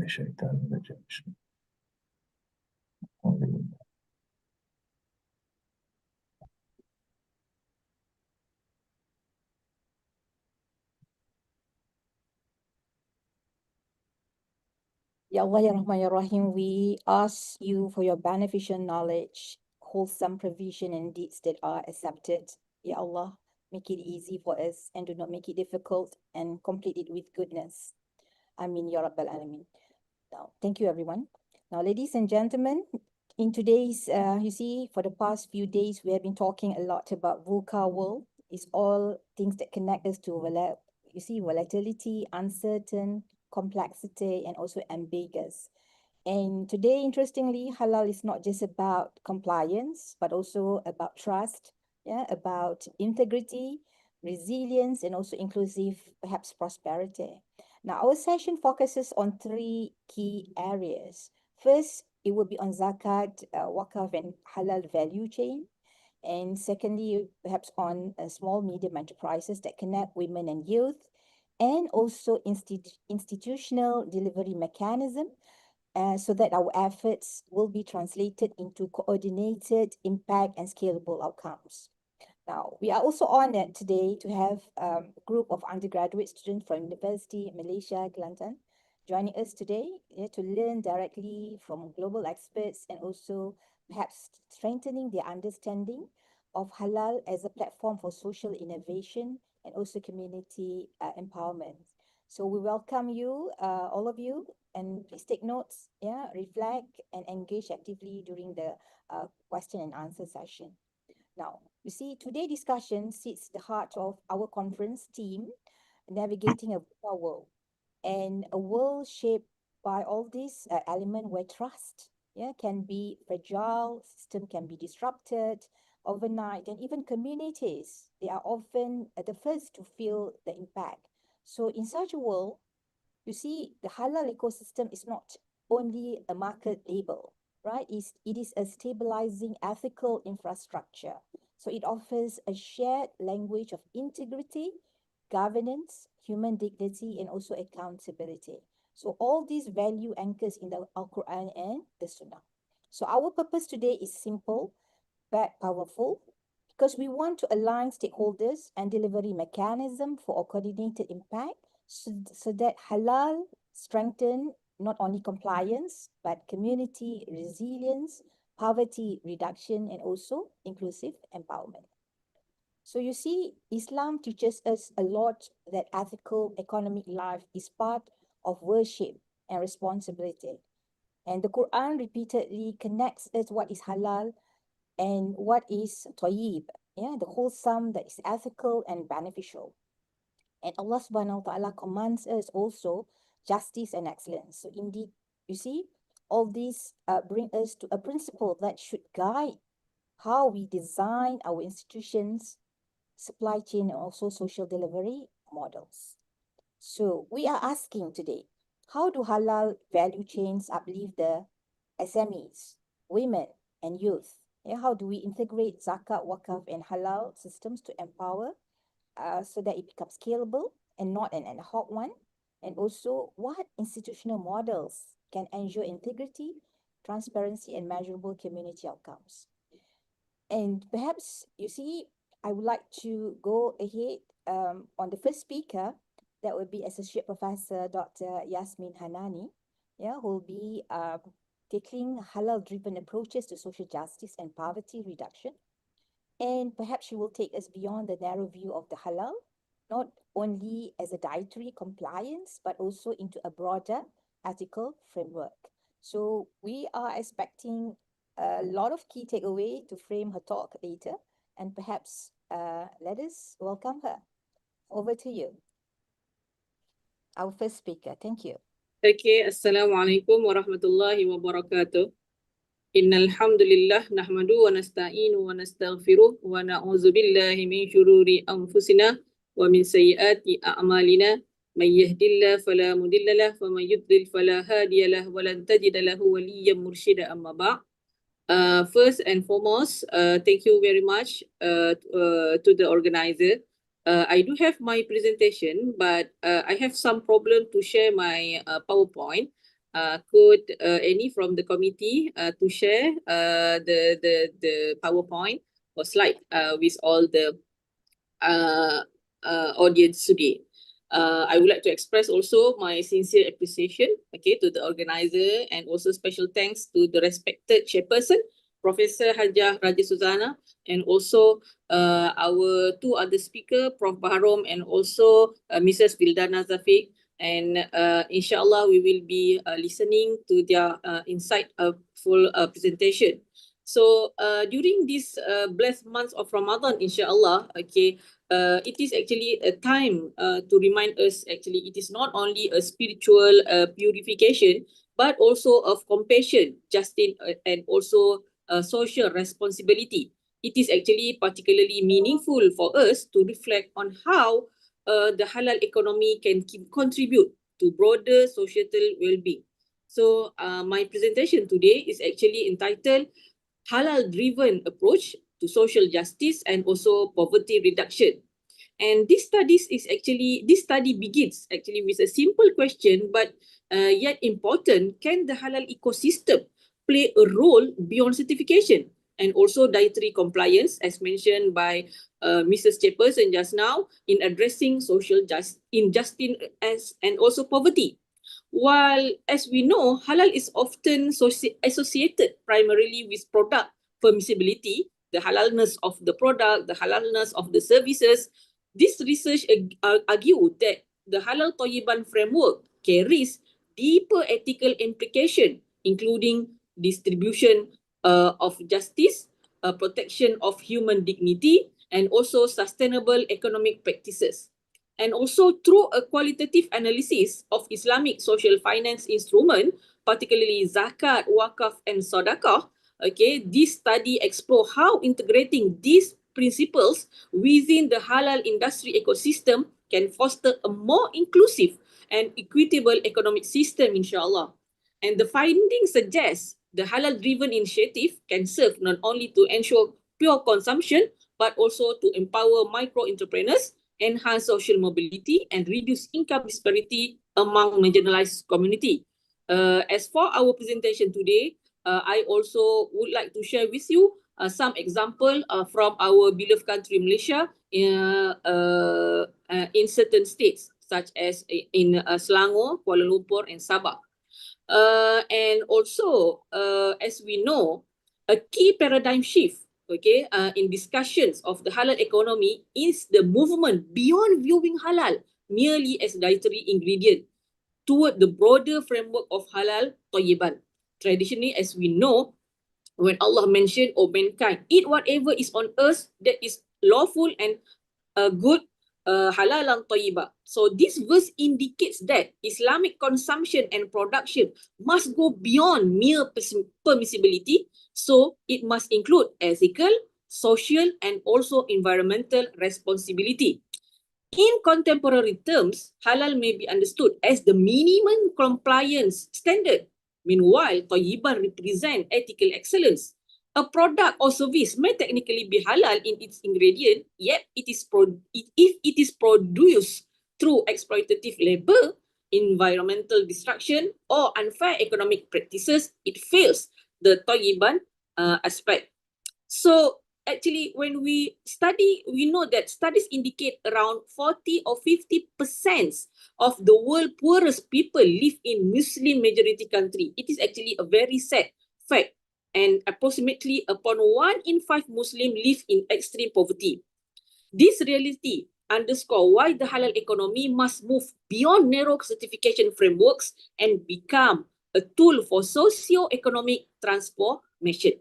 الشيطان الرجيم. الحمد لله. Ya Allah, Ya Rahman, Ya Rahim, we ask you for your beneficial knowledge, wholesome provision and deeds that are accepted. Ya Allah, make it easy for us and do not make it difficult, and complete it with goodness. Ameen, Ya Rabbal Alameen. Now, thank you, everyone. Now, ladies and gentlemen, in today's, you see, for the past few days, we have been talking a lot about VUCA world. It's all things that connect us to, volatility, uncertain, complexity, and also ambiguous. And today, interestingly, halal is not just about compliance, but also about trust, about integrity, resilience, and also inclusive, perhaps prosperity. Now, our session focuses on three key areas. First, it will be on Zakat, Waqf, and halal value chain. And secondly, perhaps on small, medium enterprises that connect women and youth, and also institutional delivery mechanism, so that our efforts will be translated into coordinated impact and scalable outcomes. Now, we are also honored today to have a group of undergraduate students from University Malaysia, Kelantan, joining us today to learn directly from global experts and also perhaps strengthening their understanding of halal as a platform for social innovation and also community empowerment. So we welcome you, all of you, and please take notes, reflect and engage actively during the question and answer session. Now, you see, today's discussion sits the heart of our conference team, navigating a virtual world, and a world shaped by all these elements where trust, can be fragile, system can be disrupted overnight, and even communities, they are often the first to feel the impact. So in such a world, you see, the halal ecosystem is not only a market label, right? It is a stabilizing ethical infrastructure. So it offers a shared language of integrity, governance, human dignity, and also accountability. So all these value anchors in the Al-Quran and the Sunnah. So our purpose today is simple but powerful, because we want to align stakeholders and delivery mechanism for a coordinated impact, so that halal strengthen not only compliance, but community resilience, poverty reduction, and also inclusive empowerment. So you see, Islam teaches us a lot that ethical economic life is part of worship and responsibility. And the Quran repeatedly connects us what is halal and what is tayyib, the wholesome, that is ethical and beneficial. And Allah subhanahu wa ta'ala commands us also justice and excellence. So indeed, you see, all these bring us to a principle that should guide how we design our institutions, supply chain, and also social delivery models. So we are asking today, how do halal value chains uplift the SMEs, women, and youth? How do we integrate zakat, wakaf, and halal systems to empower so that it becomes scalable and not an ad hoc one? And also, what institutional models can ensure integrity, transparency, and measurable community outcomes? And perhaps, you see, I would like to go ahead on the first speaker. That would be Associate Professor Dr. Yasmin Hanani, who will be tackling halal-driven approaches to social justice and poverty reduction. And perhaps she will take us beyond the narrow view of the halal, not only as a dietary compliance, but also into a broader ethical framework. So we are expecting a lot of key takeaway to frame her talk later, and perhaps let us welcome her. Over to you, our first speaker. Thank you. Okay, Assalamualaikum warahmatullahi wabarakatuh. Innal hamdalillah nahmadu wa nasta'inu wa nastaghfiruh wa na'udzu billahi min shururi anfusina wa min sayyiati a'malina. May yahdihillahu fala mudilla lahu wa may yudlil fala hadiya lahu wa lan tajida lahu waliyyan mursyida, amma ba'd. First and foremost, thank you very much to the organizer. I do have my presentation, but I have some problem to share my PowerPoint. Could any from the committee to share the PowerPoint or slide with all the audience today? I would like to express also my sincere appreciation, okay, to the organizer, and also special thanks to the respected chairperson, Professor Hajah Raja Suzana, and also our two other speaker, Prof Baharom, and also Mrs. Vildana Džafić. And inshallah, we will be listening to their insightful presentation. So during this blessed month of Ramadan, inshallah, okay, it is actually a time to remind us, actually, it is not only a spiritual purification, but also of compassion, justice, and also social responsibility. It is actually particularly meaningful for us to reflect on how the halal economy can contribute to broader societal well-being. So my presentation today is actually entitled Halal-Driven Approach to Social Justice and also Poverty Reduction. And this study begins actually with a simple question, but yet important: can the halal ecosystem play a role beyond certification and also dietary compliance, as mentioned by Mrs. Chairperson just now, in addressing social injustice and also poverty? While, as we know, halal is often associated primarily with product permissibility, the halalness of the product, the halalness of the services, this research argued that the Halal Thayyiban framework carries deeper ethical implication, including distribution of justice, protection of human dignity, and also sustainable economic practices. And also through a qualitative analysis of Islamic social finance instrument, particularly Zakat, Waqf, and Sadaqah, okay, this study explore how integrating these principles within the halal industry ecosystem can foster a more inclusive and equitable economic system, inshallah. And the findings suggest the halal-driven initiative can serve not only to ensure pure consumption, but also to empower micro-entrepreneurs, enhance social mobility, and reduce income disparity among marginalized community. As for our presentation today, I also would like to share with you some example from our beloved country Malaysia in certain states such as in Selangor, Kuala Lumpur, and Sabah. And also, as we know, a key paradigm shift, okay, in discussions of the halal economy is the movement beyond viewing halal merely as dietary ingredient toward the broader framework of halal thayyiban. Traditionally, as we know, when Allah mentioned, "O mankind, eat whatever is on earth that is lawful and good, halalan tayyiba." So this verse indicates that Islamic consumption and production must go beyond mere permissibility. So it must include ethical, social, and also environmental responsibility. In contemporary terms, halal may be understood as the minimum compliance standard. Meanwhile, tayyiban represent ethical excellence. A product or service may technically be halal in its ingredient, yet if it is produced through exploitative labor, environmental destruction, or unfair economic practices, it fails the tayyiban aspect. So actually, when we study, we know that studies indicate around 40 or 50% of the world's poorest people live in Muslim majority country. It is actually a very sad fact. And approximately upon 1 in 5 Muslims live in extreme poverty. This reality underscores why the halal economy must move beyond narrow certification frameworks and become a tool for socio-economic transformation.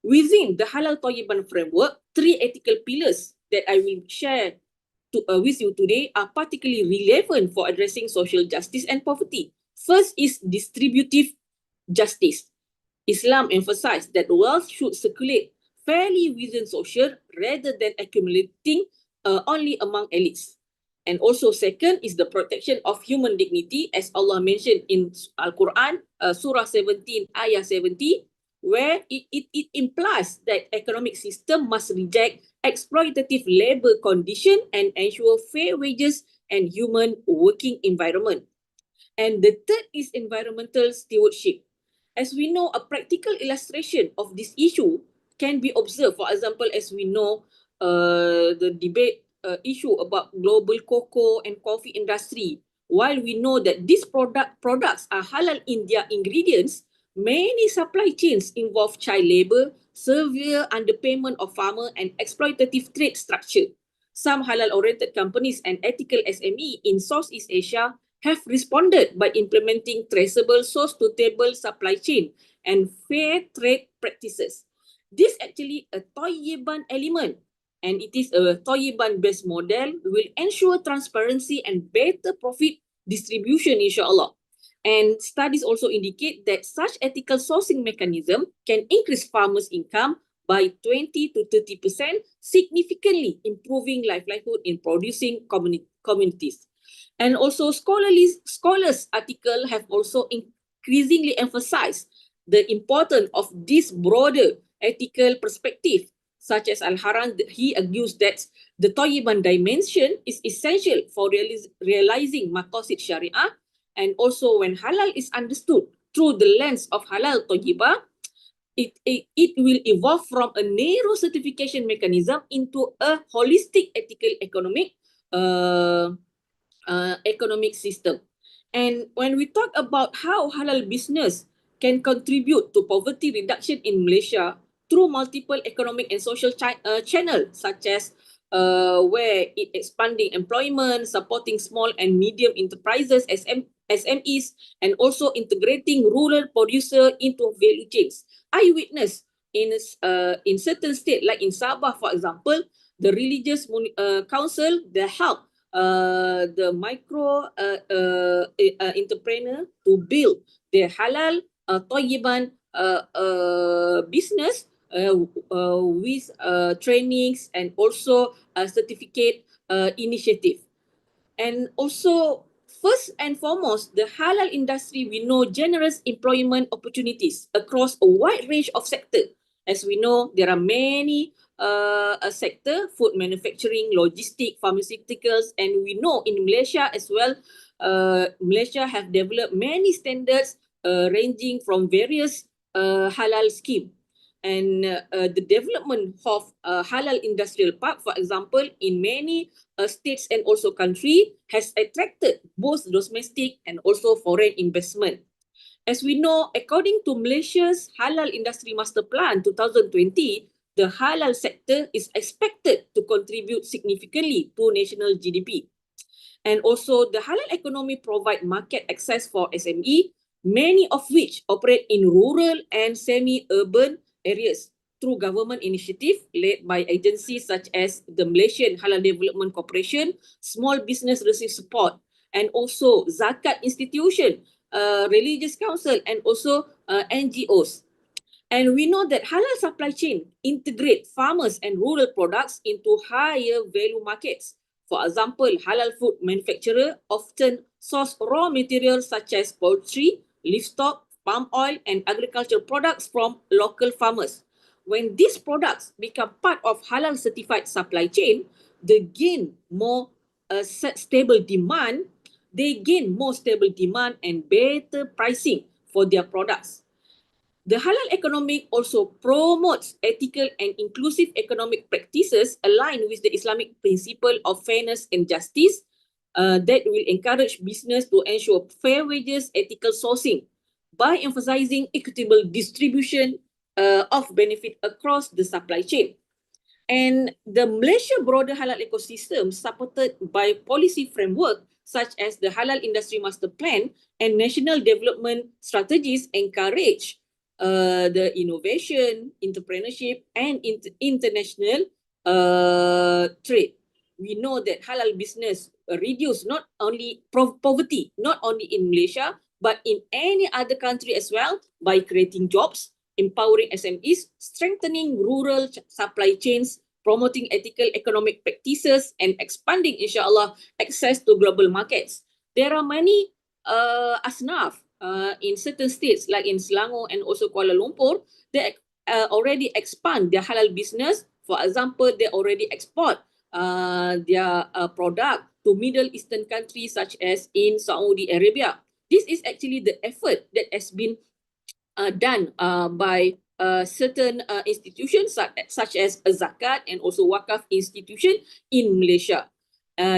Within the Halal Thayyiban framework, 3 ethical pillars that I will share with you today are particularly relevant for addressing social justice and poverty. First is distributive justice. Islam emphasized that wealth should circulate fairly within social rather than accumulating only among elites. And also second is the protection of human dignity, as Allah mentioned in Al-Quran, Surah 17, Ayah 70, where it implies that economic system must reject exploitative labor condition and ensure fair wages and human working environment. And the third is environmental stewardship. As we know, a practical illustration of this issue can be observed. For example, as we know, the debate issue about global cocoa and coffee industry. While we know that these products are halal in their ingredients, many supply chains involve child labor, severe underpayment of farmer, and exploitative trade structure. Some halal-oriented companies and ethical SME in Southeast Asia have responded by implementing traceable source-to-table supply chain and fair trade practices. This actually a Toyiban element, and it is a Toyiban-based model will ensure transparency and better profit distribution, inshallah. And studies also indicate that such ethical sourcing mechanism can increase farmers' income by 20 to 30%, significantly improving livelihood in producing communities. And also scholars article have also increasingly emphasized the importance of this broader ethical perspective, such as Al-Haran. He argues that the Tayyiban dimension is essential for realizing maqasid Shariah, and also when halal is understood through the lens of halal Tayyibah, it will evolve from a narrow certification mechanism into a holistic ethical economic system. And when we talk about how halal business can contribute to poverty reduction in Malaysia through multiple economic and social channels, such as where it expanding employment, supporting small and medium enterprises, SMEs, and also integrating rural producer into value chains. I witnessed in certain states, like in Sabah, for example, the religious council, they help the micro entrepreneur to build their halal Tayyiban business with trainings and also certificate initiative. And also, first and foremost, the halal industry, we know generous employment opportunities across a wide range of sectors. As we know, there are many sector, food manufacturing, logistics, pharmaceuticals, and we know in Malaysia as well, Malaysia have developed many standards ranging from various halal scheme. And the development of halal industrial park, for example, in many states and also country has attracted both domestic and also foreign investment. As we know, according to Malaysia's Halal Industry Master Plan 2020, the halal sector is expected to contribute significantly to national GDP. And also, the halal economy provide market access for SME, many of which operate in rural and semi-urban areas through government initiative led by agencies such as the Malaysian Halal Development Corporation, Small Business Receive Support, and also Zakat institution, religious council, and also NGOs. And we know that halal supply chain integrate farmers and rural products into higher value markets. For example, halal food manufacturer often source raw materials such as poultry, livestock, palm oil, and agricultural products from local farmers. When these products become part of halal certified supply chain, they gain more stable demand. They gain more stable demand and better pricing for their products. The halal economic also promotes ethical and inclusive economic practices aligned with the Islamic principle of fairness and justice that will encourage business to ensure fair wages, ethical sourcing by emphasizing equitable distribution of benefit across the supply chain. And the Malaysia broader halal ecosystem, supported by policy framework such as the Halal Industry Master Plan and national development strategies, encourage the innovation, entrepreneurship, and international trade. We know that halal business reduce not only poverty, not only in Malaysia, but in any other country as well by creating jobs, empowering SMEs, strengthening rural supply chains, promoting ethical economic practices, and expanding, inshallah, access to global markets. There are many asnaf in certain states, like in Selangor and also Kuala Lumpur, they already expand their halal business. For example, they already export their product to Middle Eastern countries such as in Saudi Arabia. This is actually the effort that has been done by certain institutions such as a Zakat and also Waqf institution in Malaysia.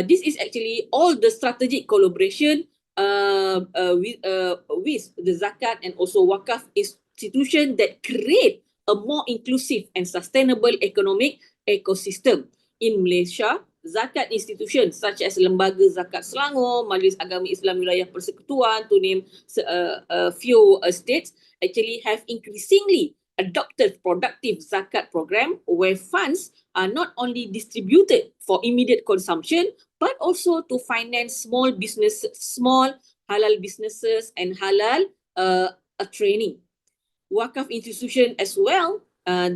This is actually all the strategic collaboration with the Zakat and also Waqf institution that create a more inclusive and sustainable economic ecosystem in Malaysia. Zakat institutions such as Lembaga Zakat Selangor, Majlis Agama Islam Wilayah Persekutuan, to name a few states, actually have increasingly adopted productive zakat program where funds are not only distributed for immediate consumption but also to finance small halal businesses and halal training. Waqf institution as well,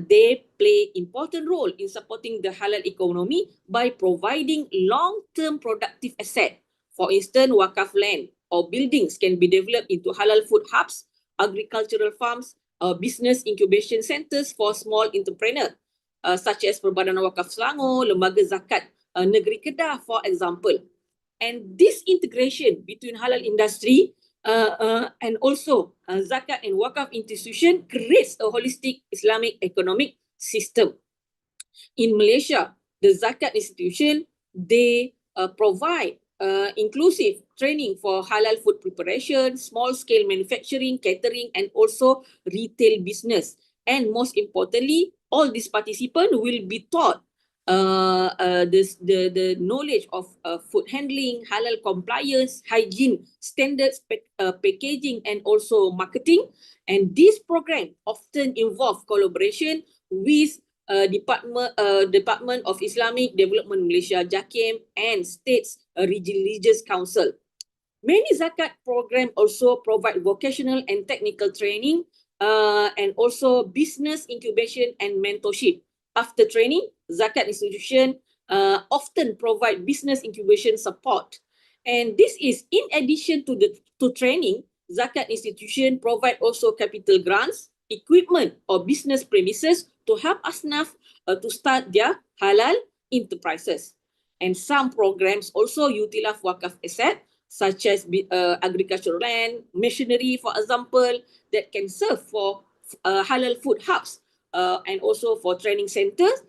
they play important role in supporting the halal economy by providing long-term productive asset. For instance, Waqf land or buildings can be developed into halal food hubs, agricultural farms, business incubation centers for small entrepreneurs, such as Perbadanan Waqf Selangor, Lembaga Zakat Negeri Kedah, for example. And this integration between halal industry and also Zakat and Waqf institution creates a holistic Islamic economic system. In Malaysia, the Zakat institution, they provide inclusive training for halal food preparation, small-scale manufacturing, catering, and also retail business. And most importantly, all these participants will be taught the knowledge of food handling, halal compliance, hygiene standards, packaging, and also marketing. And this program often involve collaboration with Department of Islamic Development Malaysia, JAKIM, and States Religious Council. Many Zakat programs also provide vocational and technical training and also business incubation and mentorship. After training, Zakat institution often provide business incubation support. And this is in addition to training, Zakat institution provide also capital grants, equipment or business premises to help asnaf to start their halal enterprises. And some programs also utilize Waqf asset such as agricultural land, machinery, for example, that can serve for halal food hubs and also for training centers,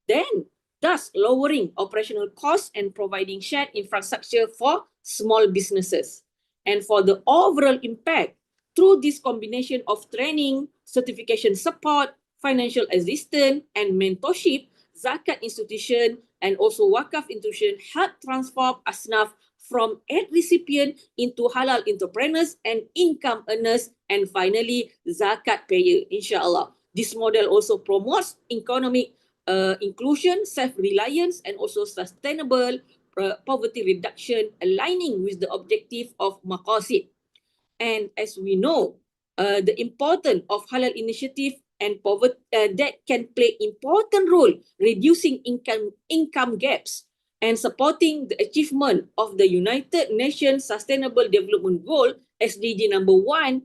then thus lowering operational costs and providing shared infrastructure for small businesses. And for the overall impact, through this combination of training, certification support, financial assistance, and mentorship, Zakat institution and also Waqf institution help transform asnaf from aid recipient into halal entrepreneurs and income earners, and finally zakat payer, inshallah. This model also promotes economic inclusion, self-reliance, and also sustainable poverty reduction, aligning with the objective of maqasid. And as we know, the importance of halal initiative and poverty that can play important role reducing income gaps and supporting the achievement of the United Nations Sustainable Development Goal, SDG number 1,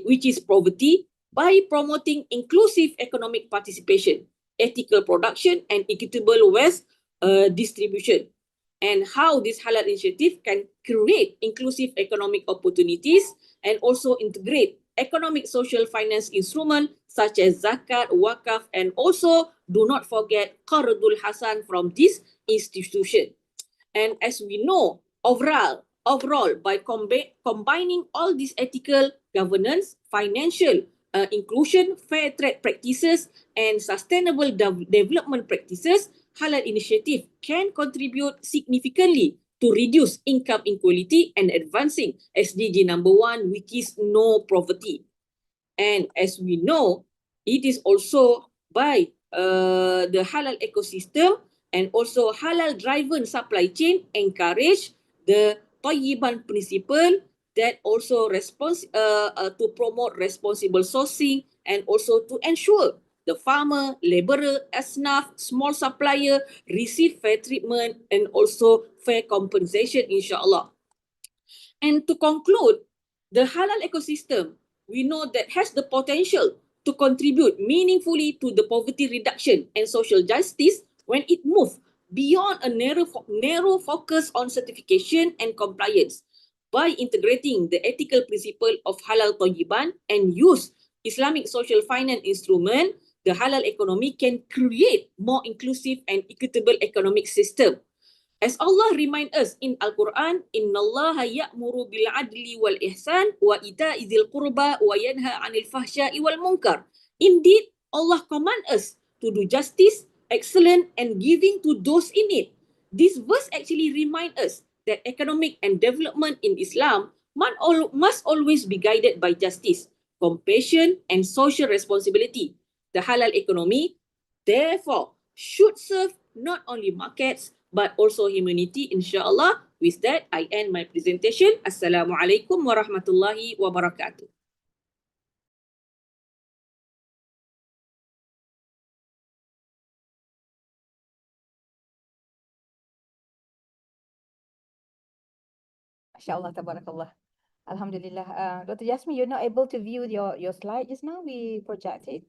which is poverty, by promoting inclusive economic participation, ethical production, and equitable wealth distribution. And how this halal initiative can create inclusive economic opportunities and also integrate economic social finance instruments such as zakat, waqaf, and also do not forget Qardul Hasan from this institution. And as we know, overall by combining all these ethical governance, financial inclusion, fair trade practices, and sustainable development practices, halal initiative can contribute significantly to reduce income inequality and advancing SDG number 1, which is no poverty. And as we know, it is also by the halal ecosystem and also halal-driven supply chain encourage the Tayyiban principle that also to promote responsible sourcing and also to ensure the farmer, laborer, asnaf, small supplier receive fair treatment and also fair compensation, inshallah. And to conclude, the halal ecosystem, we know that has the potential to contribute meaningfully to the poverty reduction and social justice when it moves beyond a narrow focus on certification and compliance. by integrating the ethical principle of halal tayyiban and use Islamic social finance instrument, the halal economy can create more inclusive and equitable economic system. As Allah reminds us in Al-Quran, Inna Allaha ya'muru bil adli wal ihsan wa ita'i dhil qurba wa yanha 'anil fahsya'i wal munkar. Indeed, Allah commands us to do justice, excellence, and giving to those in need. This verse actually reminds us that economic and development in Islam must always be guided by justice, compassion, and social responsibility. The halal economy, therefore, should serve not only markets, but also humanity, inshallah. With that, I end my presentation. Assalamualaikum warahmatullahi wabarakatuh. MashaAllah, tabarakallah. Alhamdulillah. Dr. Yasmin, you're not able to view your slide just now. We projected.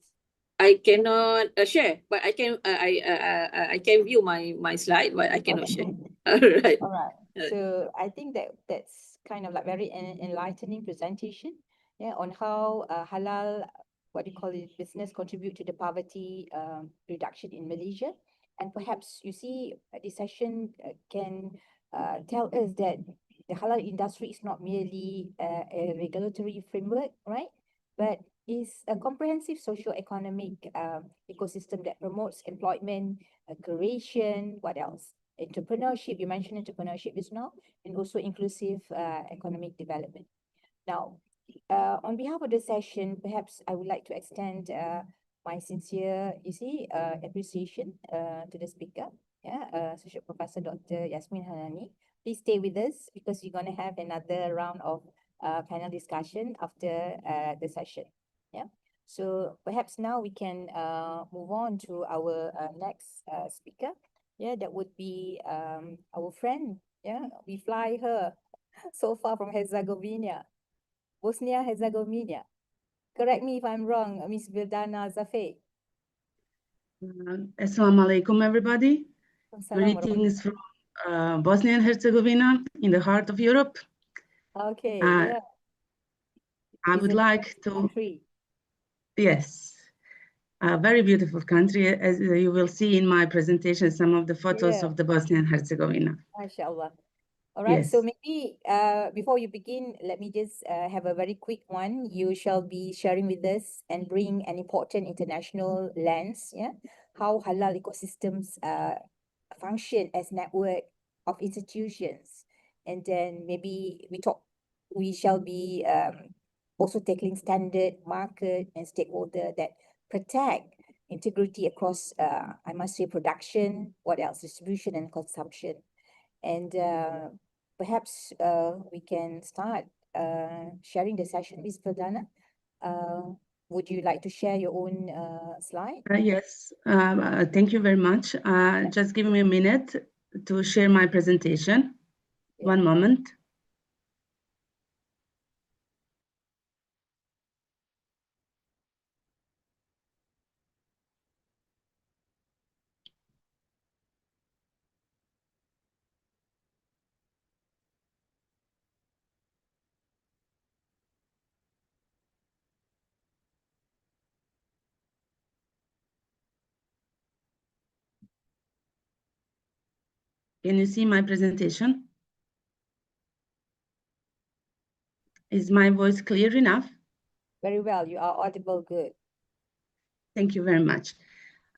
I cannot share, but I can view my slide, but I cannot share. All right. All right. So I think that's kind of like very enlightening presentation, yeah, on how halal, what do you call it, business contribute to the poverty reduction in Malaysia. And perhaps you see this session can tell us that the halal industry is not merely a regulatory framework, right? But is a comprehensive socio-economic ecosystem that promotes employment, creation, what else? Entrepreneurship, you mentioned entrepreneurship just now, and also inclusive economic development. Now, on behalf of the session, perhaps I would like to extend my sincere, appreciation to the speaker, Associate Professor Dr. Yasmin Hanani. Please stay with us because we're going to have another round of panel discussion after the session. Yeah. So perhaps now we can move on to our next speaker. Yeah, that would be our friend. Yeah, we fly her so far from Herzegovina, Bosnia Herzegovina. Correct me if I'm wrong, Miss Vildana Džafić. Assalamu alaikum, everybody. Assalamu Greetings from Bosnia and Herzegovina in the heart of Europe. Okay, I It's would a like to, country. yes, a very beautiful country, as you will see in my presentation, some of the photos Yeah. of the Bosnia and Herzegovina. MashaAllah. All right, Yes. so maybe before you begin, let me just have a very quick one. You shall be sharing with us and bring an important international lens, yeah, how halal ecosystems function as network of institutions. And then maybe we shall be also tackling standard, market, and stakeholder that protect integrity across, I must say, production, what else, distribution and consumption. And perhaps we can start sharing the session. Ms. Vildana, would you like to share your own slide? Yes, thank you very much. Just give me a minute to share my presentation. Yeah. One moment. Can you see my presentation? Is my voice clear enough? Very well. You are audible. Good. Thank you very much.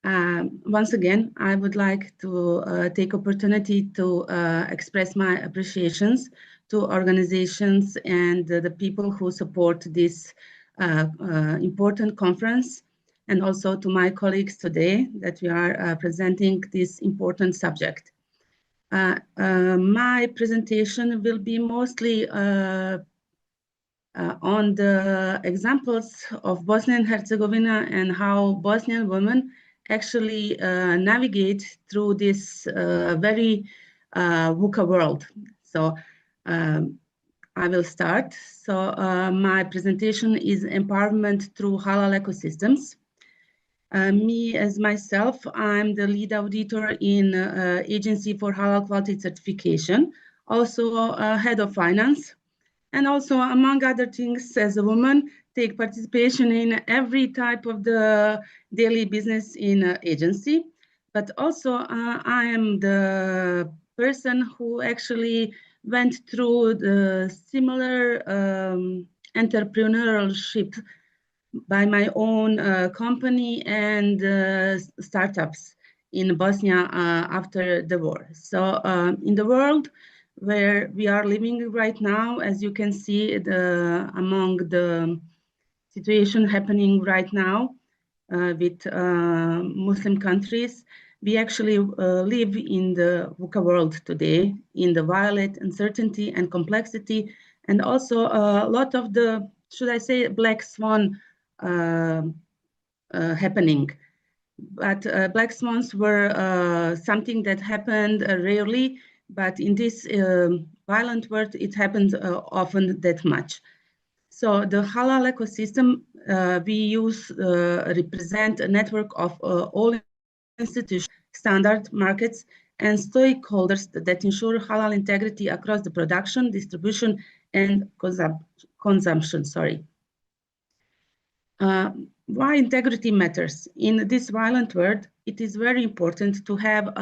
Once again, I would like to take opportunity to express my appreciations to organizations and the people who support this important conference, and also to my colleagues today that we are presenting this important subject. My presentation will be mostly on the examples of Bosnia and Herzegovina and how Bosnian women actually navigate through this very VUCA world. So I will start. So my presentation is empowerment through halal ecosystems. Me as myself, I'm the lead auditor in Agency for Halal Quality Certification, also head of finance And also, among other things, as a woman, take participation in every type of the daily business in agency. But also, I am the person who actually went through the similar entrepreneurship by my own company and startups in Bosnia after the war. So in the world where we are living right now, as you can see, among the situation happening right now with Muslim countries, we actually live in the VUCA world today, in the violent uncertainty and complexity, and also a lot of the, should I say, black swan happening. But black swans were something that happened rarely, but in this violent world, it happens often that much. So the halal ecosystem we use represent a network of all institutions, standard markets, and stakeholders that ensure halal integrity across the production, distribution, and consumption. Why integrity matters? In this violent world, it is very important to have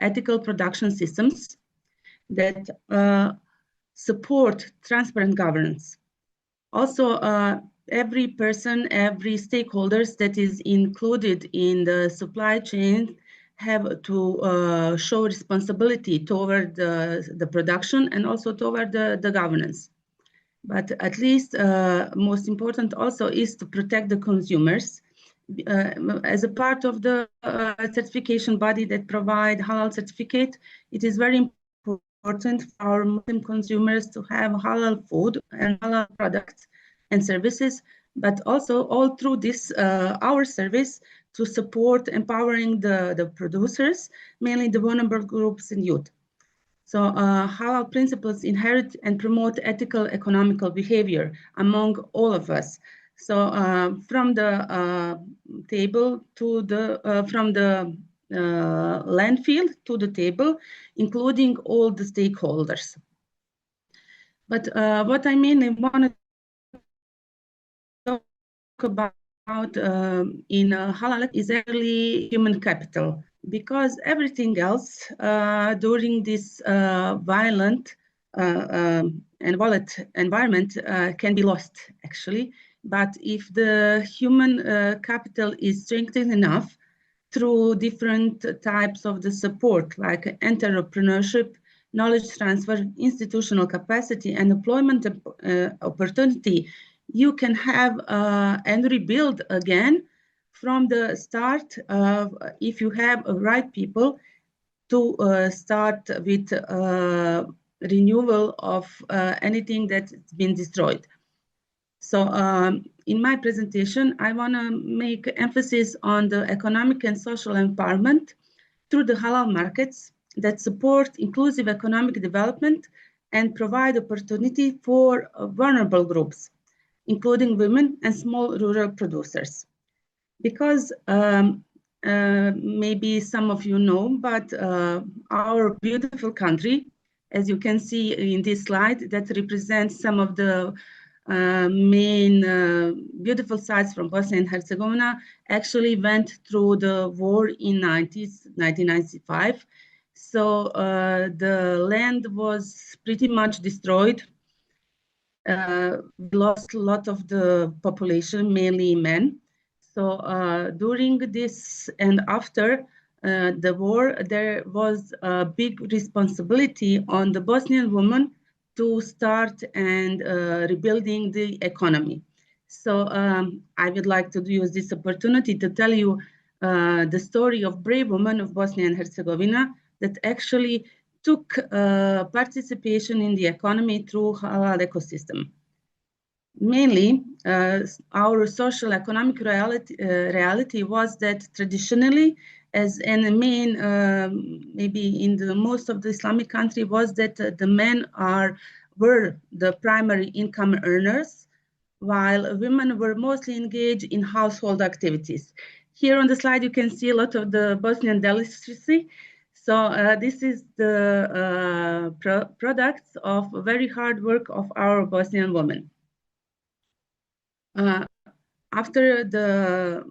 ethical production systems that support transparent governance. Also, every person, every stakeholders that is included in the supply chain have to show responsibility toward the production and also toward the governance. But at least most important also is to protect the consumers. As a part of the certification body that provide halal certificate, it is very important for our Muslim consumers to have halal food and halal products and services, but also all through this, our service to support empowering the producers, mainly the vulnerable groups and youth. So halal principles inherit and promote ethical economical behavior among all of us. So from the table to the, from the landfill to the table, including all the stakeholders. But what I mainly want to talk about in halal is actually human capital, because everything else during this violent and volatile environment can be lost, actually. But if the human capital is strengthened enough through different types of the support, like entrepreneurship, knowledge transfer, institutional capacity, and employment opportunity, you can have and rebuild again from the start if you have right people to start with renewal of anything that's been destroyed. So in my presentation, I want to make emphasis on the economic and social empowerment through the halal markets that support inclusive economic development and provide opportunity for vulnerable groups, including women and small rural producers. Because maybe some of you know, but our beautiful country, as you can see in this slide, that represents some of the main beautiful sites from Bosnia and Herzegovina, actually went through the war in 1995. So the land was pretty much destroyed. We lost a lot of the population, mainly men. So during this and after the war, there was a big responsibility on the Bosnian women to start and rebuilding the economy. So I would like to use this opportunity to tell you the story of brave women of Bosnia and Herzegovina that actually took participation in the economy through halal ecosystem. Mainly, our social economic reality was that traditionally, as in the main, maybe in the most of the Islamic country, was that the men were the primary income earners, while women were mostly engaged in household activities. Here on the slide, you can see a lot of the Bosnian delicacy. So this is the products of very hard work of our Bosnian women. After the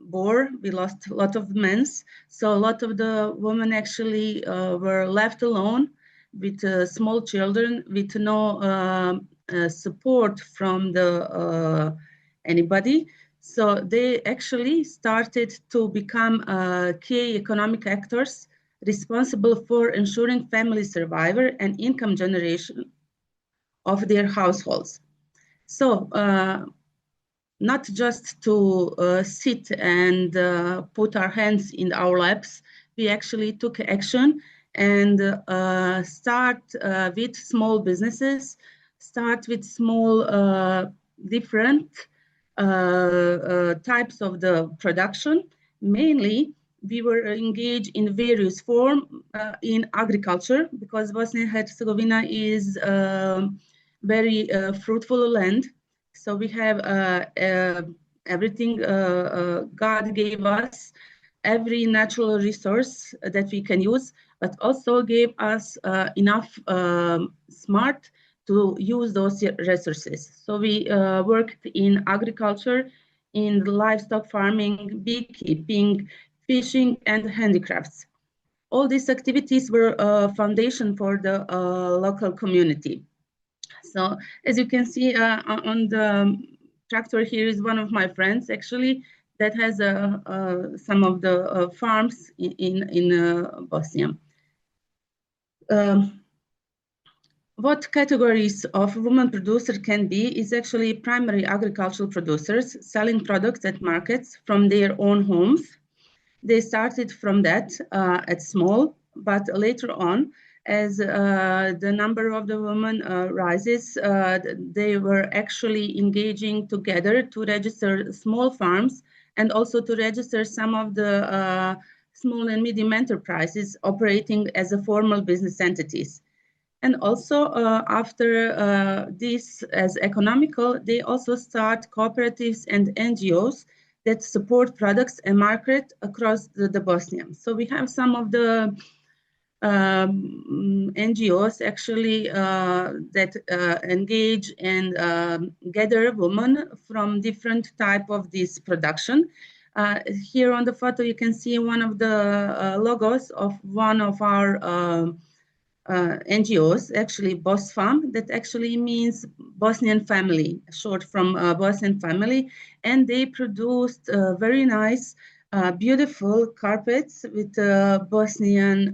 war, we lost a lot of men. So a lot of the women actually were left alone with small children, with no support from the anybody. So they actually started to become key economic actors responsible for ensuring family survival and income generation of their households. So not just to sit and put our hands in our laps, we actually took action and start with small businesses, start with small different types of the production. Mainly, we were engaged in various forms in agriculture, because Bosnia and Herzegovina is very fruitful land. So we have everything God gave us, every natural resource that we can use, but also gave us enough smart to use those resources. So we worked in agriculture, in livestock farming, beekeeping, fishing, and handicrafts. All these activities were a foundation for the local community. So as you can see on the tractor here is one of my friends actually that has some of the farms in Bosnia. What categories of women producers can be is actually primary agricultural producers selling products at markets from their own homes. They started from that at small, but later on, as the number of the women rises, they were actually engaging together to register small farms and also to register some of the small and medium enterprises operating as a formal business entities. And also after this as economical, they also start cooperatives and NGOs that support products and market across the Bosnia. So we have some of the NGOs actually that engage and gather women from different type of this production. Here on the photo, you can see one of the logos of one of our NGOs, actually BOSFAM, that actually means Bosnian family, short from Bosnian family. And they produced very nice, beautiful carpets with Bosnian,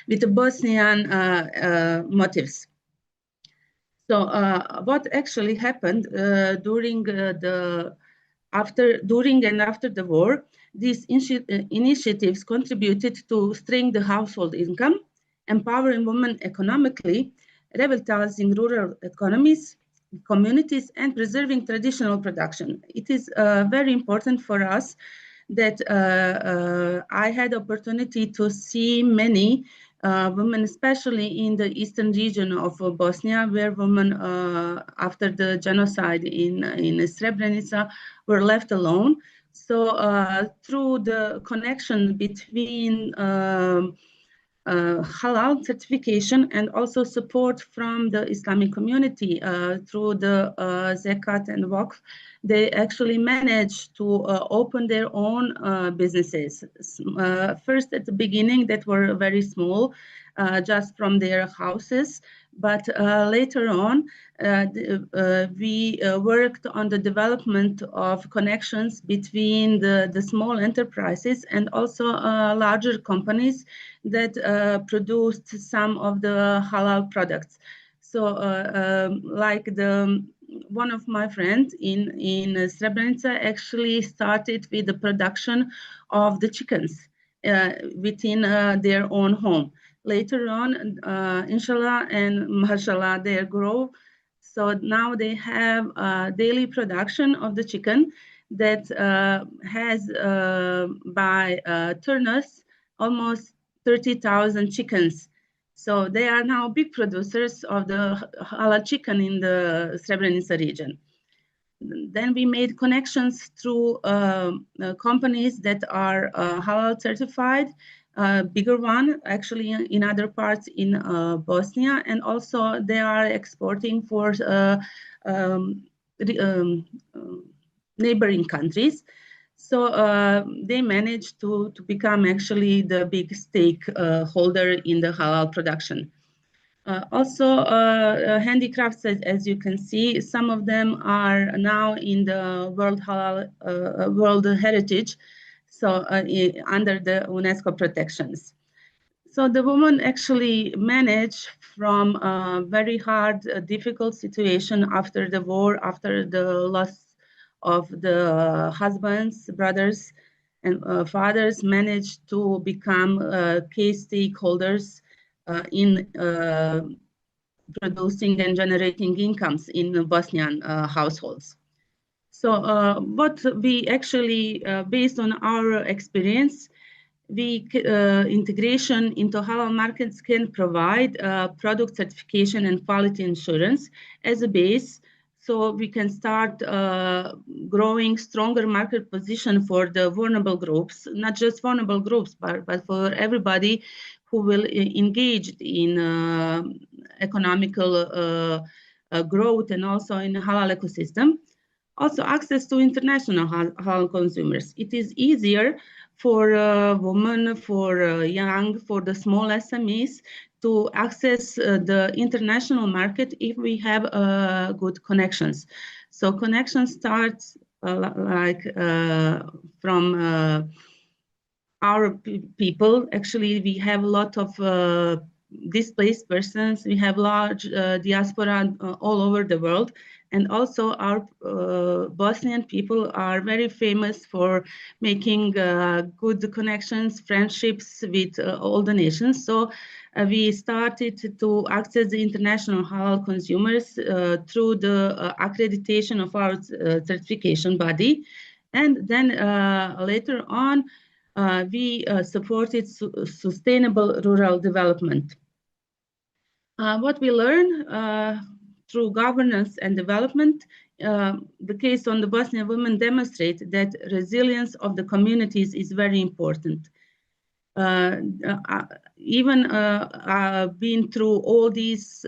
with the Bosnian motifs. So what actually happened during and after the war, these initiatives contributed to strengthening the household income, empowering women economically, revitalizing rural economies, communities, and preserving traditional production. It is very important for us that I had the opportunity to see many women, especially in the eastern region of Bosnia, where women after the genocide in Srebrenica were left alone. So through the connection between halal certification and also support from the Islamic community through the Zakat and Waqf, they actually managed to open their own businesses. First at the beginning that were very small, just from their houses, but later on we worked on the development of connections between the small enterprises and also larger companies that produced some of the halal products. So like one of my friends in Srebrenica actually started with the production of the chickens within their own home. Later on, inshallah and mashallah, they grow. So now they have daily production of the chicken that has by turnus almost 30,000 chickens. So they are now big producers of the halal chicken in the Srebrenica region. then we made connections through companies that are halal certified, bigger one actually in other parts in Bosnia, and also they are exporting for neighboring countries. So they managed to become actually the big stakeholder in the halal production. Also, handicrafts, as you can see, some of them are now in the World Halal World Heritage, so under the UNESCO protections. So the woman actually managed from a very hard, difficult situation after the war, after the loss of the husbands, brothers, and fathers, managed to become key stakeholders in producing and generating incomes in Bosnian households. So what we actually, based on our experience, we integration into halal markets can provide product certification and quality insurance as a base, so we can start growing stronger market position for the vulnerable groups, not just vulnerable groups, but for everybody who will engage in economical growth and also in the halal ecosystem. Also, access to international halal consumers. It is easier for women, for young, for the small SMEs to access the international market if we have good connections. So connection starts from our people. Actually, we have a lot of displaced persons. We have large diaspora all over the world. And also our Bosnian people are very famous for making good connections, friendships with all the nations. So we started to access the international halal consumers through the accreditation of our certification body. And then later on, we supported sustainable rural development. What we learned through governance and development, the case on the Bosnian women demonstrates that resilience of the communities is very important. Even being through all these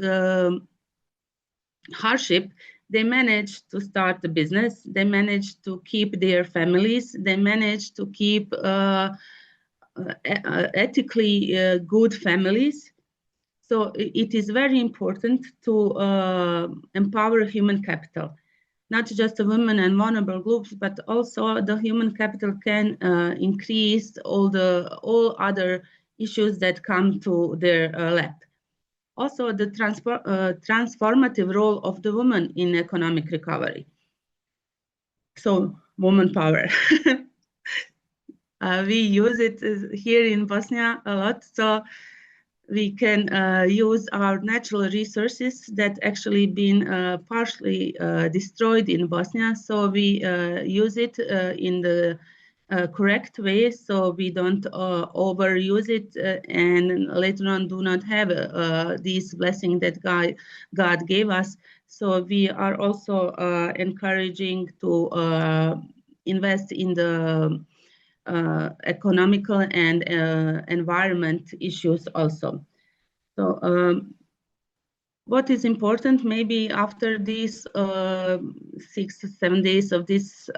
hardship, they managed to start the business, they managed to keep their families, they managed to keep ethically good families. So it is very important to empower human capital, not just the women and vulnerable groups, but also the human capital can increase all other issues that come to their lap. Also, the transformative role of the woman in economic recovery. So, woman power. We use it here in Bosnia a lot. So we can use our natural resources that actually been partially destroyed in Bosnia. So we use it in the correct way, so we don't overuse it and later on do not have this blessing that God gave us. So we are also encouraging to invest in the economical and environment issues also. So what is important, maybe after these 6 to 7 days of this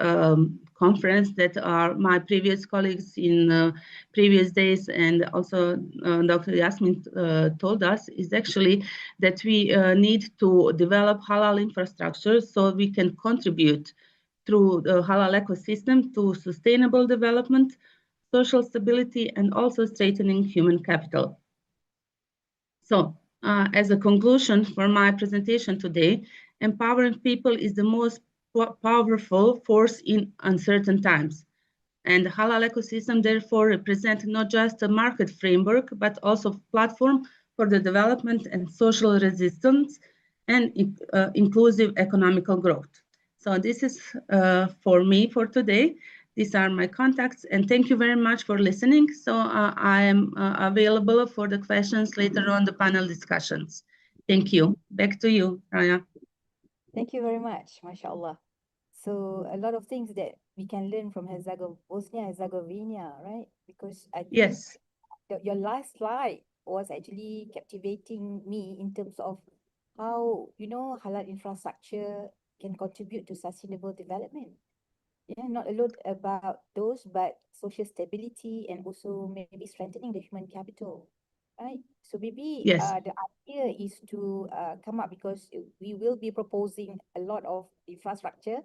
conference that are my previous colleagues in previous days and also Dr. Yasmin told us, is actually that we need to develop halal infrastructure so we can contribute through the halal ecosystem to sustainable development, social stability, and also strengthening human capital. So, as a conclusion for my presentation today, empowering people is the most powerful force in uncertain times. And the halal ecosystem therefore represents not just a market framework, but also a platform for the development and social resistance and inclusive economical growth. So this is for me for today. These are my contacts, and thank you very much for listening. So I am available for the questions later on the panel discussions. Thank you. Back to you, Raya. Thank you very much, mashallah. So a lot of things that we can learn from Bosnia Herzegovina, right? Because I think Yes. your last slide was actually captivating me in terms of how, you know, halal infrastructure can contribute to sustainable development. Yeah, not alone about those, but social stability and also maybe strengthening the human capital, right? So maybe Yes. the idea is to come up, because we will be proposing a lot of infrastructure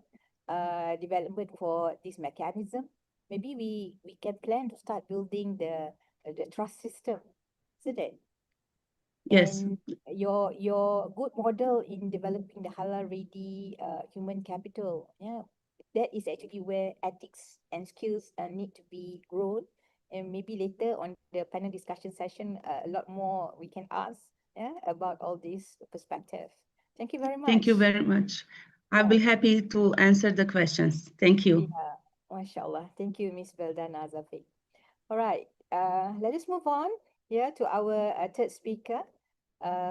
development for this mechanism. Maybe we can plan to start building the trust system, isn't it? Yes. And your good model in developing the halal ready human capital, yeah, that is actually where ethics and skills need to be grown. And maybe later on the panel discussion session, a lot more we can ask, yeah, about all these perspective. Thank you very Thank you much. very much. I'll be Yeah, happy to answer the questions. Thank you. yeah, mashallah. Thank you, Miss Vildana Zafiq. All right, let us move on here to our third speaker.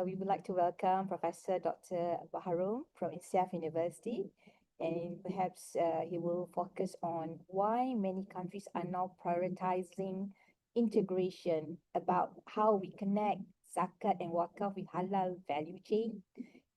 We would like to welcome Professor Dr. Baharom from INCEIF University, and perhaps he will focus on why many countries are now prioritizing integration, about how we connect Zakat and Waqf with halal value chain,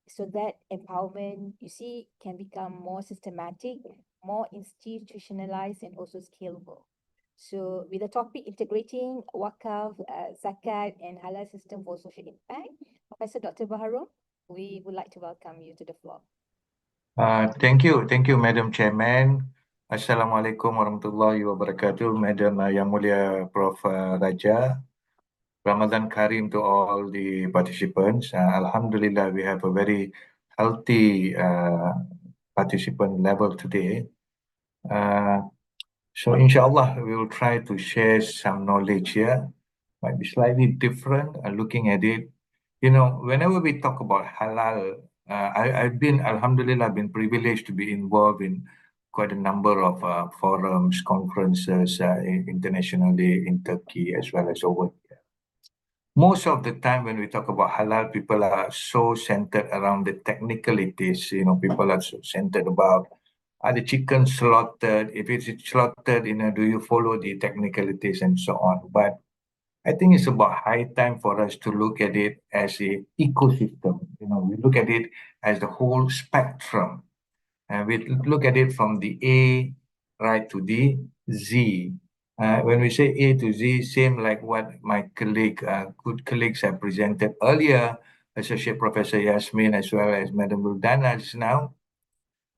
so that empowerment, you see, can become more systematic, more institutionalized, and also scalable. So with the topic integrating Waqf, Zakat, and halal system for social impact, Professor Dr. Baharom, we would like to welcome you to the floor. Thank you, Madam Chairman. Assalamualaikum warahmatullahi wabarakatuh, Madam Yang Mulia Prof Raja. Ramadan Kareem to all the participants. Alhamdulillah, we have a very healthy participant level today. So inshallah, we will try to share some knowledge here. Might be slightly different looking at it. You know, whenever we talk about halal, I've been, alhamdulillah, been privileged to be involved in quite a number of forums, conferences internationally in Turkey as well as over here. Most of the time when we talk about halal, people are so centered around the technicalities. You know, people are so centered about, are the chicken slaughtered? If it's slaughtered, you know, do you follow the technicalities and so on? But I think it's about high time for us to look at it as an ecosystem. You know, we look at it as the whole spectrum, and we look at it from the A right to the Z. When we say A to Z, same like what my good colleagues have presented earlier, Associate Professor Yasmin as well as Madam Vildana just now.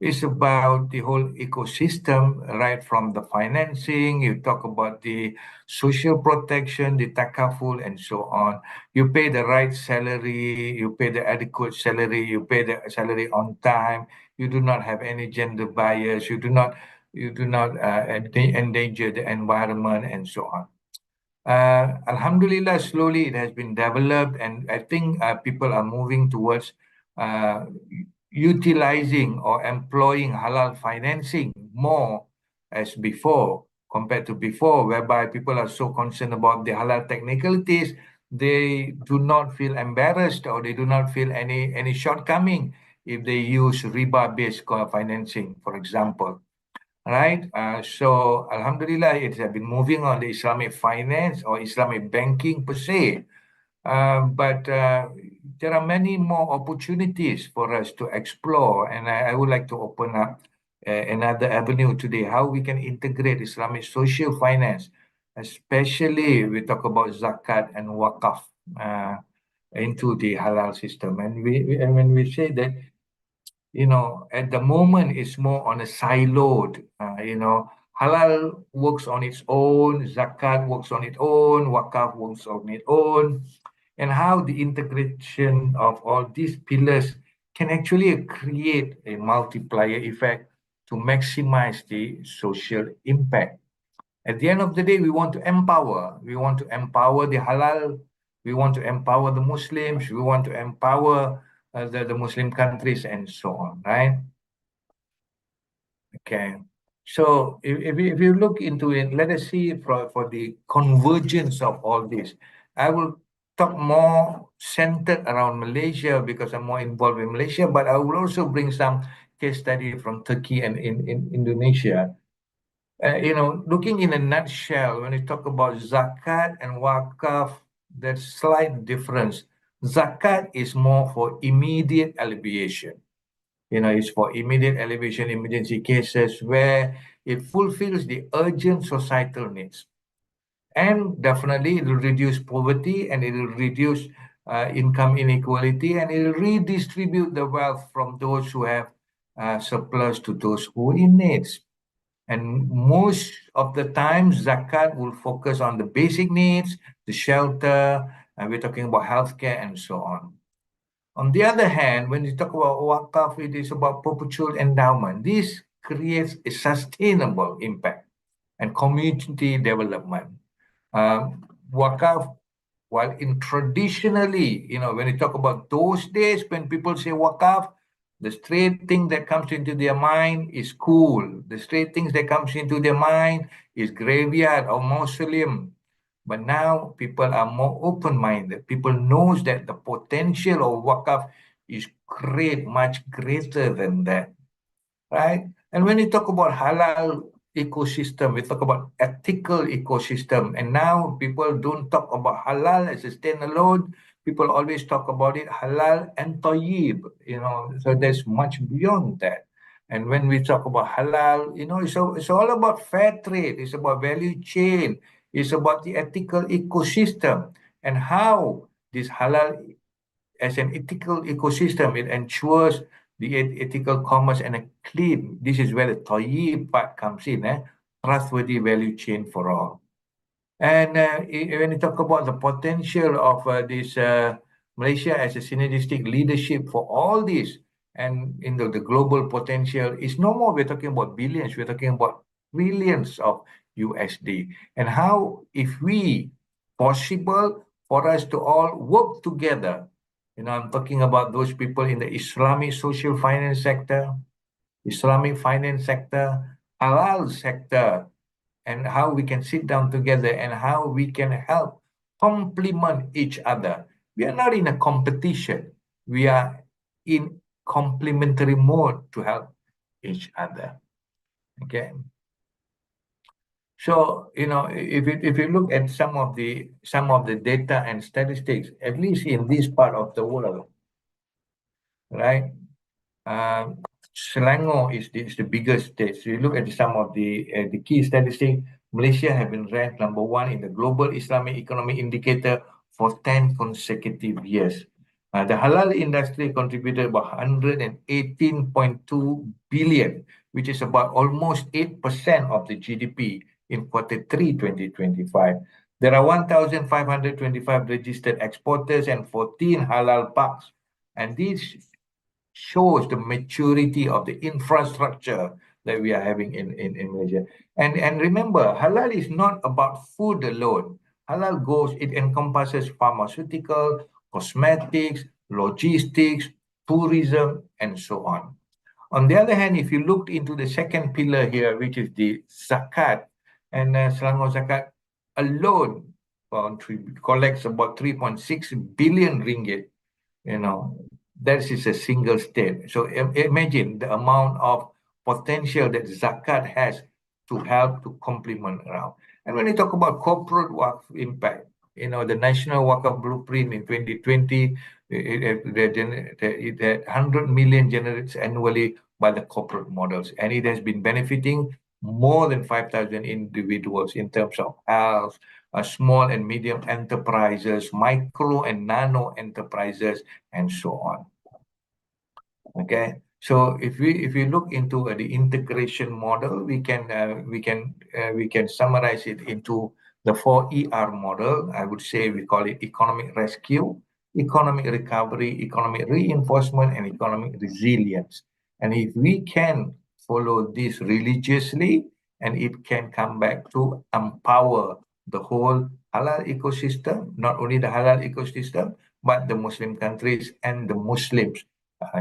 It's about the whole ecosystem, right from the financing, you talk about the social protection, the takaful, and so on. You pay the right salary, you pay the adequate salary, you pay the salary on time, you do not have any gender bias, you do not endanger the environment, and so on. Alhamdulillah, slowly it has been developed, and I think people are moving towards utilizing or employing halal financing more as before, compared to before, whereby people are so concerned about the halal technicalities, they do not feel embarrassed or they do not feel any shortcoming if they use riba-based financing, for example. Right? So alhamdulillah, it has been moving on the Islamic finance or Islamic banking per se. But there are many more opportunities for us to explore, and I would like to open up another avenue today, how we can integrate Islamic social finance, especially we talk about zakat and waqf into the halal system. And when we say that, you know, at the moment it's more on a siloed, you know, halal works on its own, zakat works on its own, waqf works on its own, and how the integration of all these pillars can actually create a multiplier effect to maximize the social impact. At the end of the day, we want to empower. We want to empower the halal. We want to empower the Muslims. We want to empower the Muslim countries and so on, right? Okay. So if you look into it, let us see for the convergence of all this. I will talk more centered around Malaysia because I'm more involved in Malaysia, but I will also bring some case study from Turkey and in Indonesia. Looking in a nutshell, when you talk about Zakat and Waqf, there's slight difference. Zakat is more for immediate alleviation. It's for immediate alleviation, emergency cases where it fulfills the urgent societal needs. And definitely it will reduce poverty and it will reduce income inequality and it will redistribute the wealth from those who have surplus to those who are in needs. And most of the time, Zakat will focus on the basic needs, the shelter, and we're talking about healthcare and so on. On the other hand, when you talk about Waqf, it is about perpetual endowment. This creates a sustainable impact and community development. Waqf, while traditionally, when you talk about those days, when people say Waqf, the straight thing that comes into their mind is school. The straight things that comes into their mind is graveyard or mausoleum. But now people are more open-minded. People knows that the potential of Waqf is great, much greater than that, right? And when you talk about halal ecosystem, we talk about ethical ecosystem. And now people don't talk about halal as a standalone. People always talk about it halal and tayyib, so there's much beyond that. And when we talk about halal, it's all about fair trade. It's about value chain. It's about the ethical ecosystem and how this halal as an ethical ecosystem, it ensures the ethical commerce and a clean. This is where the tayyib part comes in, trustworthy value chain for all. And when you talk about the potential of this Malaysia as a synergistic leadership for all this, and the global potential is no more we're talking about billions, we're talking about trillions of USD. And how, if we possible for us to all work together, I'm talking about those people in the Islamic social finance sector, Islamic finance sector, halal sector, and how we can sit down together and how we can help complement each other. We are not in a competition. We are in complementary mode to help each other. Okay. So, if you look at some of the data and statistics, at least in this part of the world, right? Selangor is the biggest state. So you look at some of the key statistics. Malaysia have been ranked #1 in the Global Islamic Economic Indicator for 10 consecutive years. The halal industry contributed about 118.2 billion, which is about almost 8% of the GDP in Q3 2025. There are 1,525 registered exporters and 14 halal parks. And this shows the maturity of the infrastructure that we are having in Malaysia. And remember, halal is not about food alone. Halal it encompasses pharmaceutical, cosmetics, logistics, tourism, and so on. On the other hand, if you looked into the second pillar here, which is the Zakat, and Selangor Zakat alone collects about 3.6 billion ringgit, that is a single state. So imagine the amount of potential that Zakat has to help to complement around. And when you talk about corporate Waqf impact, the National Waqf Blueprint in 2020, it had 100 million generated annually by the corporate models. And it has been benefiting more than 5,000 individuals in terms of health, small and medium enterprises, micro and nano enterprises, and so on. Okay, so if we look into the integration model, we can summarize it into the 4ER model. I would say we call it economic rescue, economic recovery, economic reinforcement, and economic resilience. And if we can follow this religiously, and it can come back to empower the whole halal ecosystem, not only the halal ecosystem, but the Muslim countries and the Muslims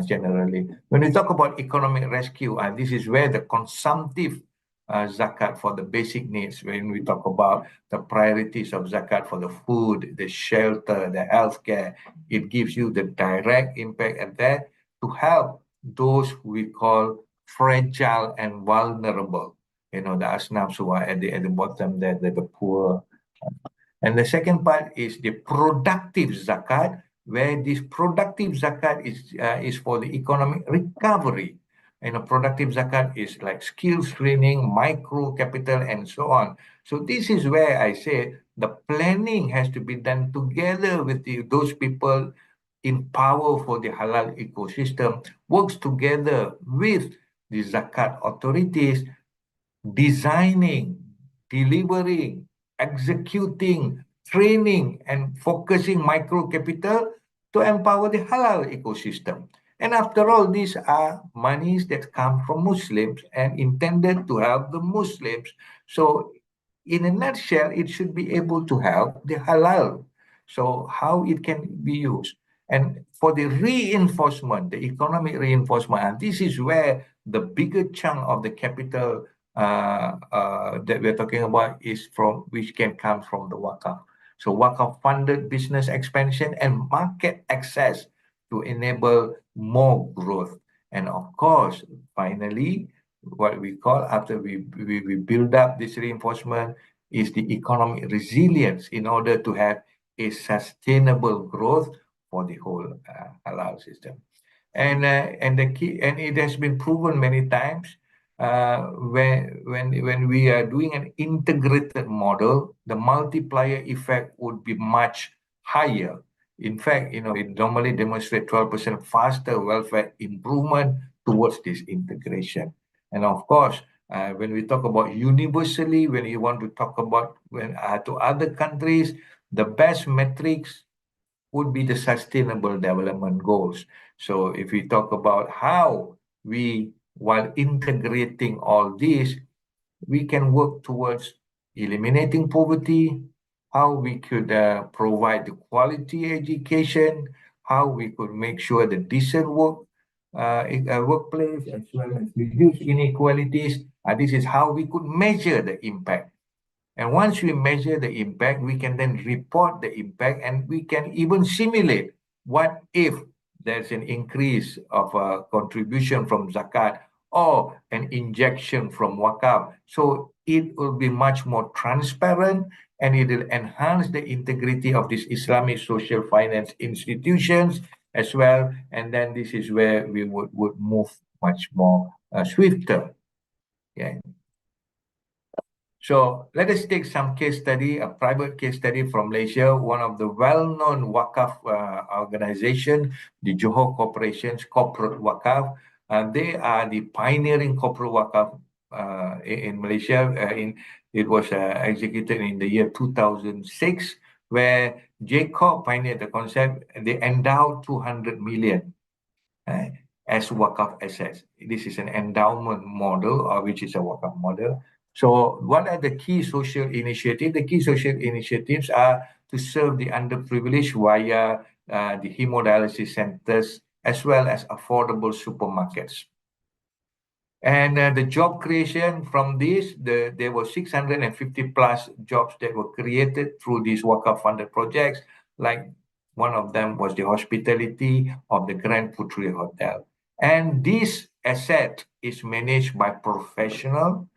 generally. When we talk about economic rescue, this is where the consumptive zakat for the basic needs. When we talk about the priorities of zakat for the food, the shelter, the healthcare, it gives you the direct impact at that to help those we call fragile and vulnerable. You know, the asnafs who are at the bottom there, the poor. And the second part is the productive zakat, where this productive zakat is for the economic recovery. And a productive zakat is like skills training, micro capital, and so on. So this is where I say the planning has to be done together with those people in power for the halal ecosystem, works together with the zakat authorities, designing, delivering, executing, training, and focusing micro capital to empower the halal ecosystem. And after all, these are monies that come from Muslims and intended to help the Muslims. So in a nutshell, it should be able to help the halal. So how it can be used. And for the reinforcement, the economic reinforcement, and this is where the bigger chunk of the capital that we're talking about is from, which can come from the Waqf. So Waqf funded business expansion and market access to enable more growth. And of course, finally, what we call after we build up this reinforcement is the economic resilience in order to have a sustainable growth for the whole halal system. And the key, and it has been proven many times, when we are doing an integrated model, the multiplier effect would be much higher. In fact, you know, it normally demonstrates 12% faster welfare improvement towards this integration. And of course, when we talk about universally, when you want to talk about to other countries, the best metrics would be the sustainable development goals. So if we talk about how we, while integrating all this, we can work towards eliminating poverty, how we could provide the quality education, how we could make sure the decent workplace, as well as reduce inequalities. This is how we could measure the impact. And once we measure the impact, we can then report the impact, and we can even simulate what if there's an increase of a contribution from zakat or an injection from Waqf. So it will be much more transparent, and it will enhance the integrity of these Islamic social finance institutions as well. And then this is where we would move much more swifter. Yeah. So let us take some case study, a private case study from Malaysia, one of the well-known Waqf organization, the Johor Corporation's Corporate Waqf. They are the pioneering corporate Waqf in Malaysia. It was executed in the year 2006, where Jacob pioneered the concept. They endowed 200 million as Waqf assets. This is an endowment model, which is a Waqf model. So what are the key social initiatives? The key social initiatives are to serve the underprivileged via the hemodialysis centers, as well as affordable supermarkets. And the job creation from this, there were 650 plus jobs that were created through these Waqf funded projects. Like one of them was the hospitality of the Grand Putri Hotel. And this asset is managed by professional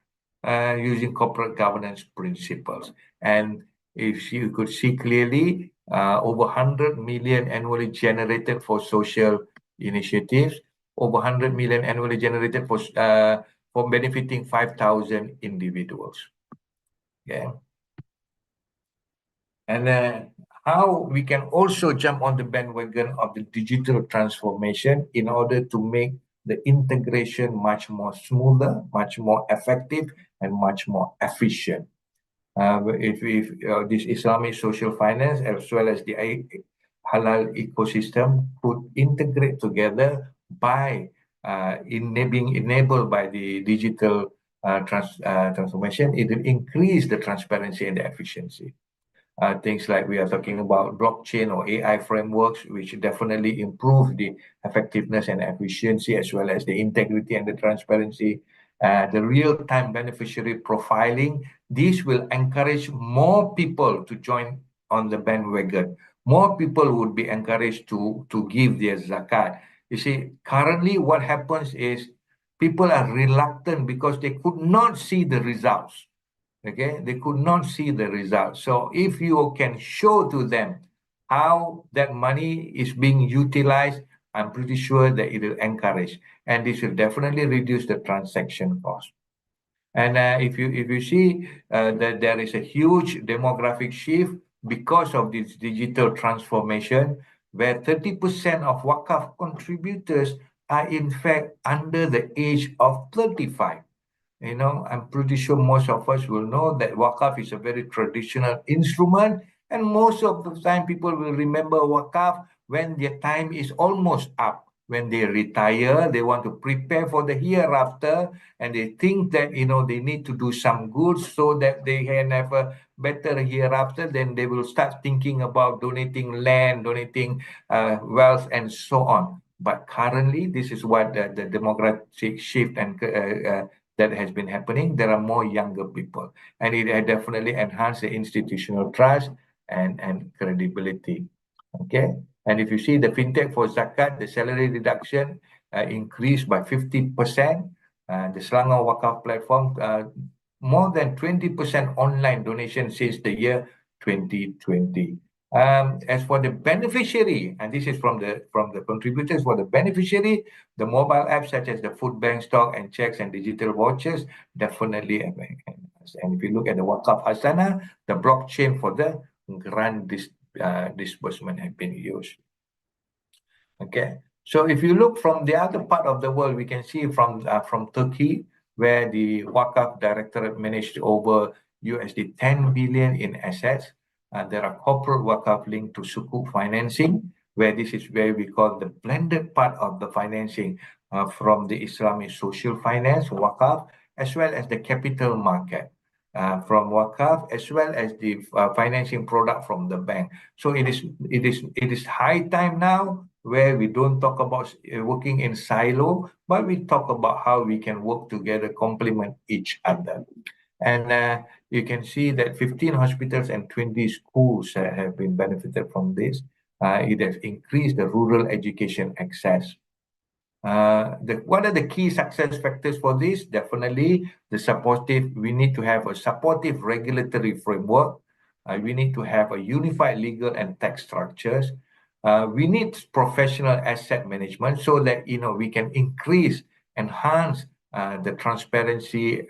using corporate governance principles. And if you could see clearly, over 100 million annually generated for social initiatives, over 100 million annually generated for benefiting 5,000 individuals. Yeah. And how we can also jump on the bandwagon of the digital transformation in order to make the integration much more smoother, much more effective, and much more efficient. If this Islamic social finance as well as the halal ecosystem could integrate together by enabled by the digital transformation, it will increase the transparency and the efficiency. Things like we are talking about blockchain or AI frameworks, which definitely improve the effectiveness and efficiency, as well as the integrity and the transparency. the real-time beneficiary profiling. This will encourage more people to join on the bandwagon. More people would be encouraged to give their zakat. You see, currently what happens is people are reluctant because they could not see the results. Okay, they could not see the results. So if you can show to them how that money is being utilized, I'm pretty sure that it will encourage, and this will definitely reduce the transaction cost. And if you see that there is a huge demographic shift because of this digital transformation, where 30% of Waqf contributors are in fact under the age of 35. You know, I'm pretty sure most of us will know that Waqf is a very traditional instrument, and most of the time people will remember Waqf when their time is almost up. When they retire, they want to prepare for the hereafter, and they think that, you know, they need to do some good so that they can have a better hereafter. Then they will start thinking about donating land, donating wealth, and so on. But currently, this is what the demographic shift and that has been happening. There are more younger people, and it has definitely enhanced the institutional trust and credibility. Okay, and if you see the fintech for zakat, the salary reduction increased by 50%. The Selangor Waqf platform, more than 20% online donation since the year 2020. As for the beneficiary, and this is from the contributors, for the beneficiary, the mobile apps such as the food bank, stock and checks and digital vouchers definitely. And if you look at the Waqf Hasanah, the blockchain for the grant disbursement have been used. Okay, so if you look from the other part of the world, we can see from Turkey, where the Waqf Directorate managed over USD 10 billion in assets. There are corporate Waqf linked to Sukuk financing, where this is where we call the blended part of the financing from the Islamic social finance, Waqf, as well as the capital market from Waqf, as well as the financing product from the bank. So it is high time now where we don't talk about working in silo, but we talk about how we can work together, complement each other. And you can see that 15 hospitals and 20 schools have been benefited from this. It has increased the rural education access. What are the key success factors for this? Definitely we need to have a supportive regulatory framework. We need to have a unified legal and tax structures. We need professional asset management so that, you know, we can enhance the transparency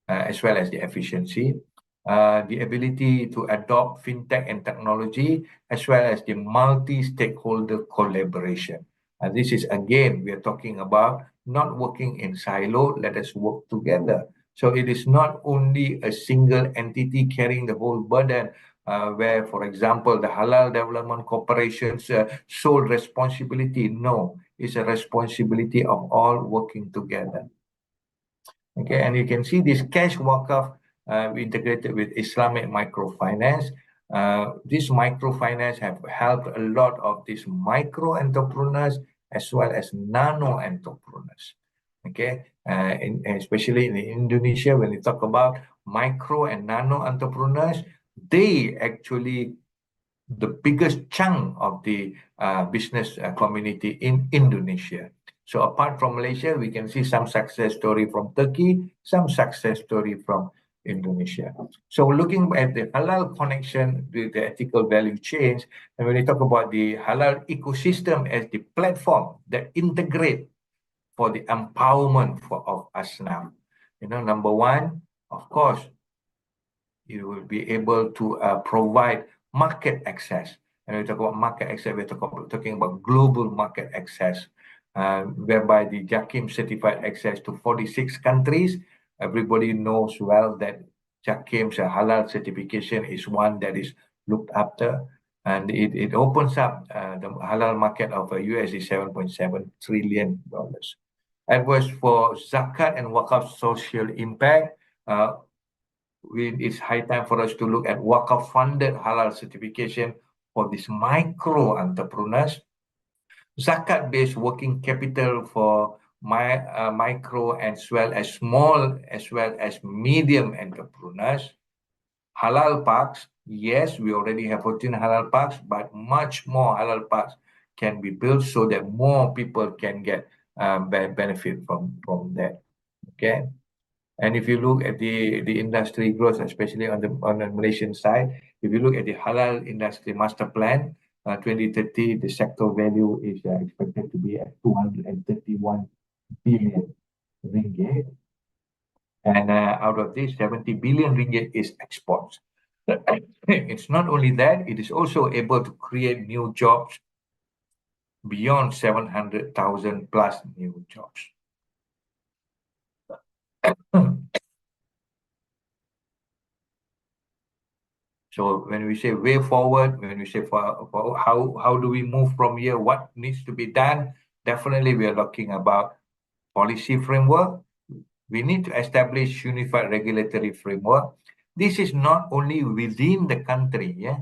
as well as the efficiency, the ability to adopt fintech and technology, as well as the multi-stakeholder collaboration. And this is, again, we are talking about not working in silo, let us work together. So it is not only a single entity carrying the whole burden, where, for example, the Halal Development Corporation's sole responsibility. No, it's a responsibility of all working together. Okay, and you can see this cash Waqf integrated with Islamic microfinance. This microfinance have helped a lot of these micro entrepreneurs as well as nano entrepreneurs. Okay, especially in Indonesia, when we talk about micro and nano entrepreneurs, they actually the biggest chunk of the business community in Indonesia. So apart from Malaysia, we can see some success story from Turkey, some success story from Indonesia. So looking at the halal connection with the ethical value chains, and when we talk about the halal ecosystem as the platform that integrate for the empowerment of Asnaf. You know, number one, of course, you will be able to provide market access. And we talk about market access, we're talking about global market access, whereby the Jakim certified access to 46 countries. Everybody knows well that Jakim's halal certification is one that is looked after, and it opens up the halal market of USD $7.7 trillion. And was for Zakat and Waqf social impact, it's high time for us to look at Waqf funded halal certification for these micro entrepreneurs, Zakat based working capital for micro as well as medium entrepreneurs. Halal parks, yes, we already have 14 halal parks, but much more halal parks can be built so that more people can get benefit from that. Okay. And if you look at the industry growth, especially on the Malaysian side, if you look at the halal industry master plan, 2030, the sector value is expected to be at 231 billion ringgit. And out of this, 70 billion ringgit is exports. It's not only that, it is also able to create new jobs beyond 700,000 plus new jobs. So when we say way forward, when we say for how do we move from here, what needs to be done, definitely we are talking about policy framework. We need to establish unified regulatory framework. This is not only within the country, yeah.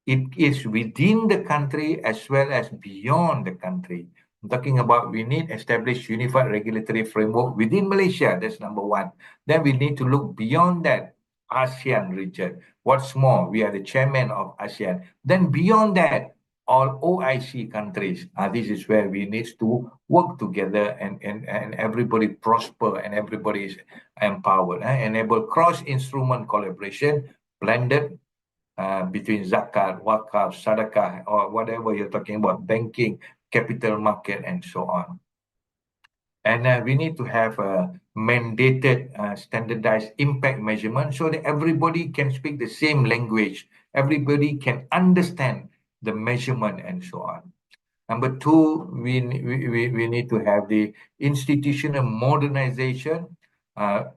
It is within the country as well as beyond the country. I'm talking about we need established unified regulatory framework within Malaysia. That's number one. Then we need to look beyond that, ASEAN region. What's more, we are the chairman of ASEAN. Then beyond that, all OIC countries. This is where we need to work together and everybody prosper and everybody is empowered. Enable cross-instrument collaboration, blended between Zakat, Waqf, Sadaqah, or whatever you're talking about, banking, capital market, and so on. And we need to have a mandated standardized impact measurement so that everybody can speak the same language. Everybody can understand the measurement and so on. Number two, we need to have the institutional modernization.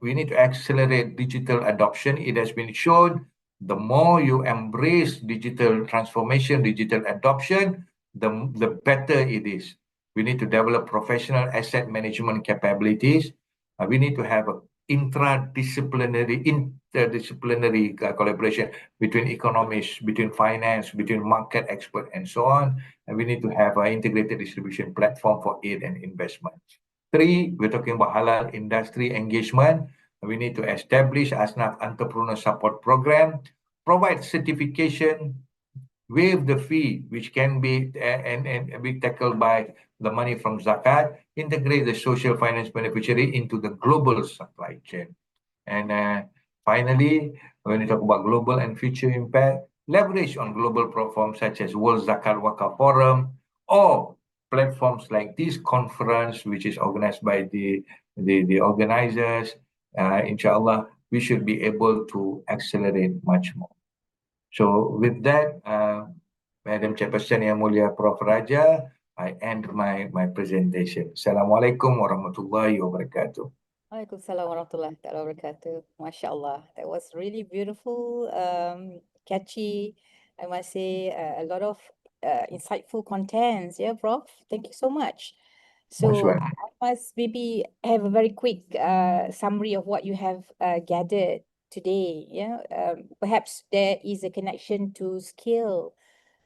We need to accelerate digital adoption. It has been shown the more you embrace digital transformation, digital adoption, the better it is. We need to develop professional asset management capabilities. We need to have a interdisciplinary collaboration between economists, between finance, between market experts, and so on. And we need to have an integrated distribution platform for aid and investment. Three, we're talking about halal industry engagement. We need to establish Asnaf Entrepreneur Support Program, provide certification, waive the fee, which can be and be tackled by the money from Zakat, integrate the social finance beneficiary into the global supply chain. And finally, when we talk about global and future impact, leverage on global platforms such as World Zakat Waqf Forum or platforms like this conference, which is organized by the organizers. Inshallah, we should be able to accelerate much more. So with that, Madam Chairperson Yang Mulia Prof. Raja, I end my presentation. Assalamualaikum warahmatullahi wabarakatuh. Waalaikumsalam warahmatullahi wabarakatuh. MashaAllah. That was really beautiful, catchy. I must say a lot of insightful contents. Yeah, Prof. Thank you so much. So I must maybe have a very quick summary of what you have gathered today. Yeah, perhaps there is a connection to scale.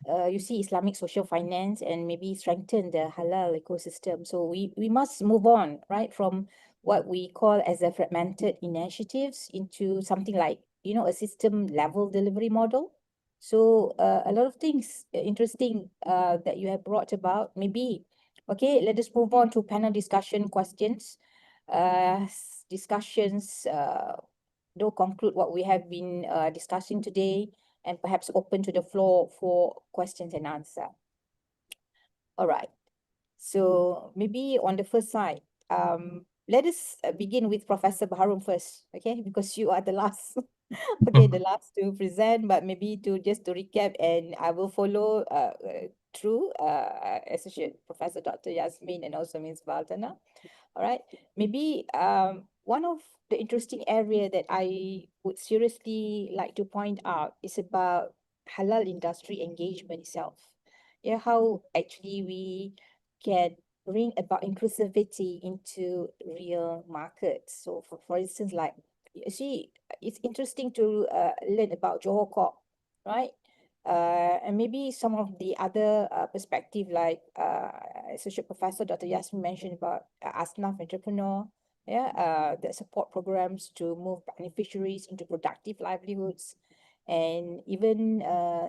You see Islamic social finance and maybe strengthen the halal ecosystem. So we must move on, right, from what we call as a fragmented initiatives into something like, a system level delivery model. So a lot of things interesting that you have brought about. Maybe, okay, let us move on to panel discussion questions. They'll conclude what we have been discussing today, and perhaps open to the floor for questions and answer. All right. So maybe on the first side, let us begin with Professor Baharom first, okay? Because you are the last, okay, the last to present, but maybe to recap, and I will follow through Associate Professor Dr. Yasmin and also Ms. Vildana. All right. Maybe one of the interesting area that I would seriously like to point out is about halal industry engagement itself. Yeah, how actually we can bring about inclusivity into real markets. So for instance, like, you see, it's interesting to learn about Johor Corp, right? And maybe some of the other perspective, like Associate Professor Dr. Yasmin mentioned about Asnaf entrepreneur, the support programs to move beneficiaries into productive livelihoods. And even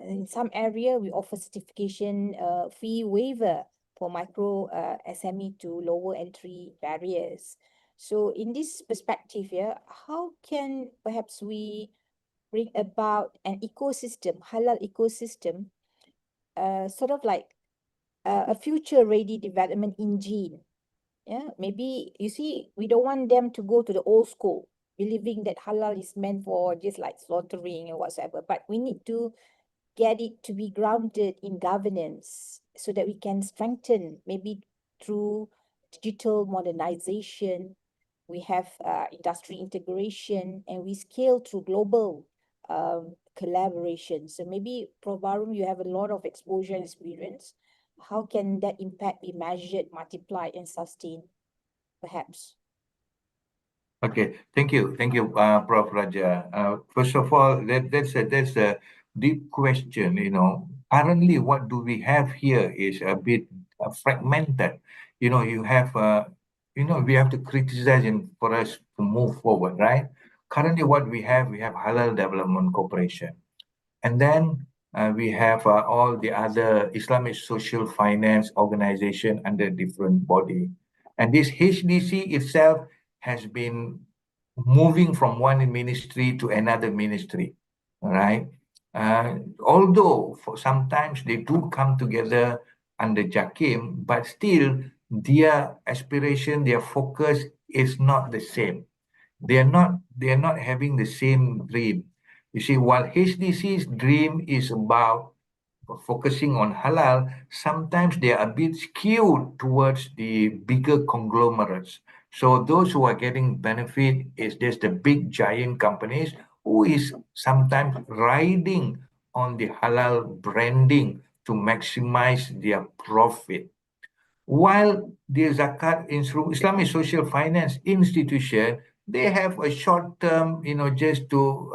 in some area, we offer certification fee waiver for micro SME to lower entry barriers. So in this perspective, how can perhaps we bring about an ecosystem, halal ecosystem, sort of like a future-ready development engine? Yeah, maybe you see, we don't want them to go to the old school, believing that halal is meant for just like slaughtering or whatsoever. But we need to get it to be grounded in governance so that we can strengthen, maybe through digital modernization. We have industry integration, and we scale through global collaboration. So maybe, Prof. Baharom, you have a lot of exposure and experience. How can that impact be measured, multiplied, and sustained, perhaps? Okay, thank you, Prof. Raja. First of all, that's a deep question. Currently, what do we have here is a bit fragmented. You have we have to criticize for us to move forward, right? Currently, what we have Halal Development Corporation, and then we have all the other Islamic social finance organization under different body, and this HDC itself has been moving from one ministry to another ministry, right? Although sometimes they do come together under JAKIM, but still their aspiration, their focus is not the same. They are not having the same dream. You see, while HDC's dream is about focusing on halal, sometimes they are a bit skewed towards the bigger conglomerates. So those who are getting benefit is just the big giant companies who is sometimes riding on the halal branding to maximize their profit. While the Zakat Islamic Social Finance Institution, they have a short term, just to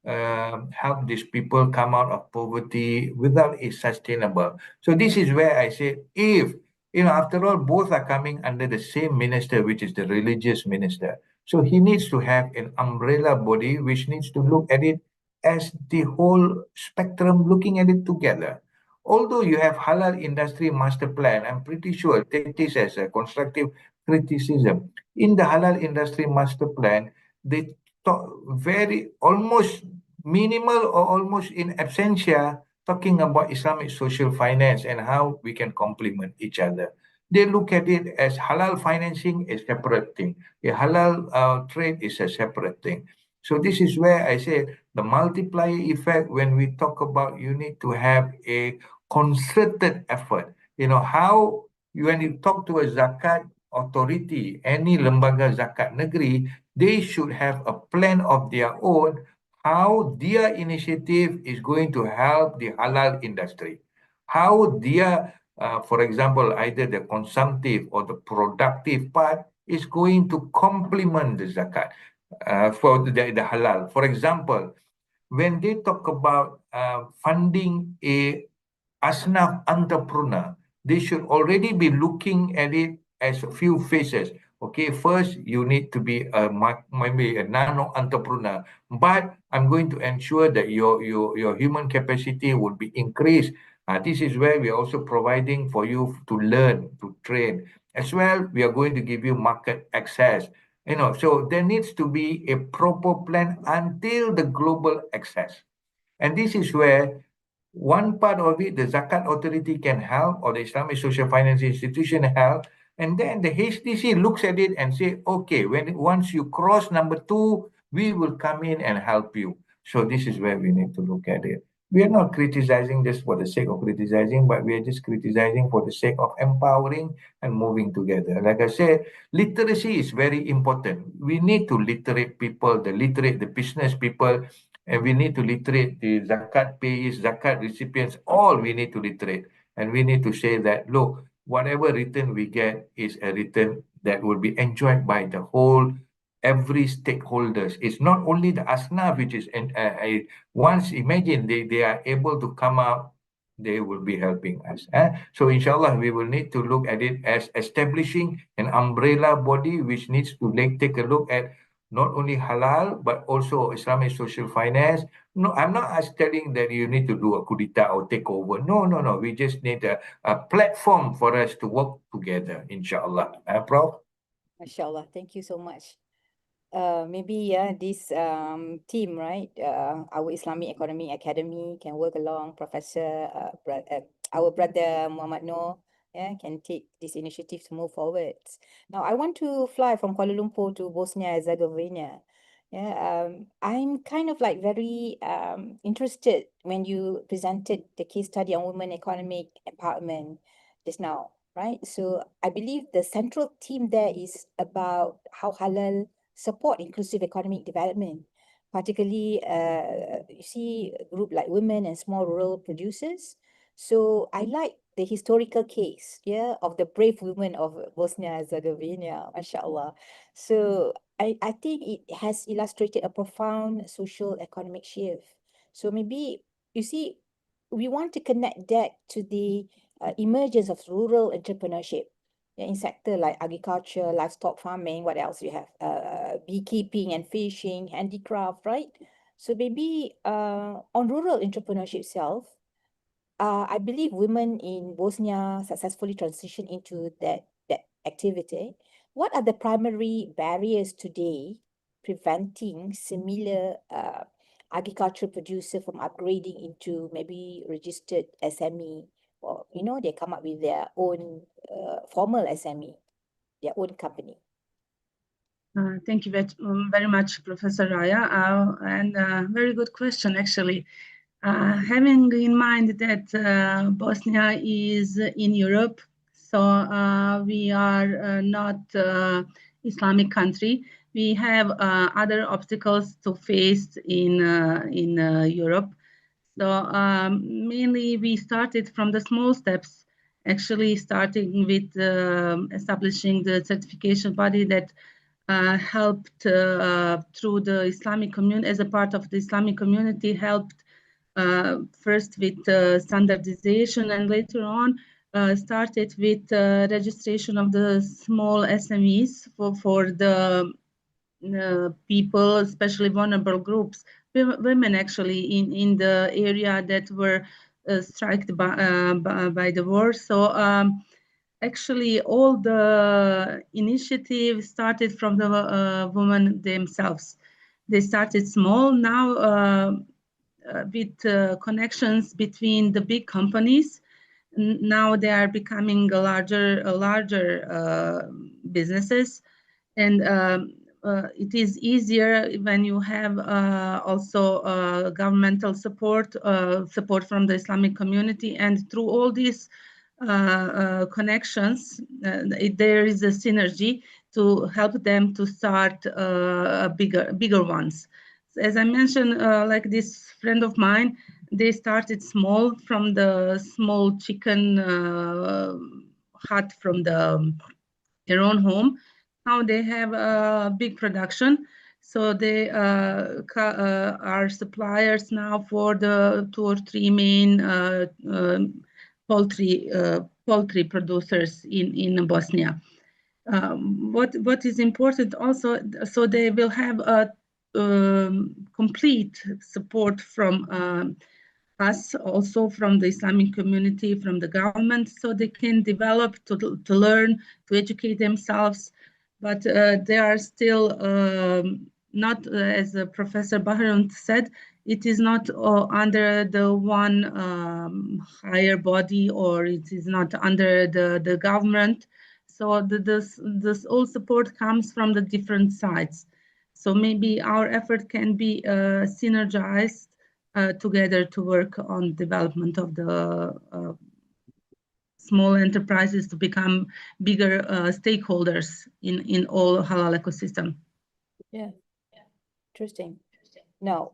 help these people come out of poverty without it sustainable. So this is where I say, if, after all, both are coming under the same minister, which is the religious minister. So he needs to have an umbrella body which needs to look at it as the whole spectrum, looking at it together. Although you have halal industry master plan, I'm pretty sure, take this as a constructive criticism. In the halal industry master plan, they talk very almost minimal or almost in absentia talking about Islamic social finance and how we can complement each other. They look at it as halal financing is a separate thing. A halal trade is a separate thing. So this is where I say the multiplier effect when we talk about you need to have a concerted effort. How when you talk to a zakat authority, any lembaga zakat negeri, they should have a plan of their own how their initiative is going to help the halal industry. How their, for example, either the consumptive or the productive part is going to complement the zakat for the halal. For example, when they talk about funding a Asnaf entrepreneur, they should already be looking at it as a few phases. Okay, first you need to be maybe a nano entrepreneur, but I'm going to ensure that your human capacity will be increased. This is where we are also providing for you to learn, to train. As well, we are going to give you market access. So there needs to be a proper plan until the global access. And this is where one part of it, the Zakat Authority can help, or the Islamic Social Finance Institution help, and then the HDC looks at it and say, okay, once you cross number 2, we will come in and help you. So this is where we need to look at it. We are not criticizing just for the sake of criticizing, but we are just criticizing for the sake of empowering and moving together. Like I said, literacy is very important. We need to literate people, the business people, and we need to literate the zakat payees, zakat recipients, all we need to literate. And we need to say that, look, whatever return we get is a return that will be enjoyed by the whole every stakeholders. It's not only the asnaf, which is, once imagine they are able to come out, they will be helping us. So inshallah, we will need to look at it as establishing an umbrella body which needs to take a look at not only halal, but also Islamic social finance. No, I'm not telling that you need to do a coup d'etat or take over. No. We just need a platform for us to work together, inshallah. Prof? Mashallah, thank you so much. Maybe this team, right? Our Islamic Economy Academy can work along. Professor, our brother Muhammad Noor, can take this initiative to move forward. Now, I want to fly from Kuala Lumpur to Bosnia and Herzegovina. I'm kind of like very interested when you presented the case study on women economic empowerment just now, right? So I believe the central theme there is about how halal support inclusive economic development, particularly you see a group like women and small rural producers. So I like the historical case, of the brave women of Bosnia and Herzegovina, mashallah. So I think it has illustrated a profound social economic shift. So maybe, you see, we want to connect that to the emergence of rural entrepreneurship in sector like agriculture, livestock farming. What else we have? Beekeeping and fishing, handicraft, right? So maybe on rural entrepreneurship itself, I believe women in Bosnia successfully transitioned into that activity. What are the primary barriers today preventing similar agricultural producer from upgrading into maybe registered SME, or they come up with their own formal SME, their own company? Thank you very much, Professor Raya, and very good question, actually. Having in mind that Bosnia is in Europe, so we are not Islamic country. We have other obstacles to face in Europe. So mainly we started from the small steps, actually starting with establishing the certification body that helped through the Islamic community, as a part of the Islamic community, helped first with standardization, and later on started with registration of the small SMEs for the people, especially vulnerable groups, women actually in the area that were struck by the war. So actually all the initiatives started from the women themselves. They started small. Now with connections between the big companies, now they are becoming larger businesses, and it is easier when you have also governmental support from the Islamic community, and through all these connections, there is a synergy to help them to start bigger ones. As I mentioned, like this friend of mine, they started small from the small chicken hut from their own home. Now they have a big production. So they are suppliers now for the 2 or 3 main poultry producers in Bosnia. What is important also, so they will have a complete support from us, also from the Islamic community, from the government, so they can develop, to learn, to educate themselves. But they are still not, as Professor Baharom said, it is not under the one higher body, or it is not under the government. So this all support comes from the different sides. So maybe our effort can be synergized together to work on development of the small enterprises to become bigger stakeholders in all halal ecosystem. Yeah, interesting. Now,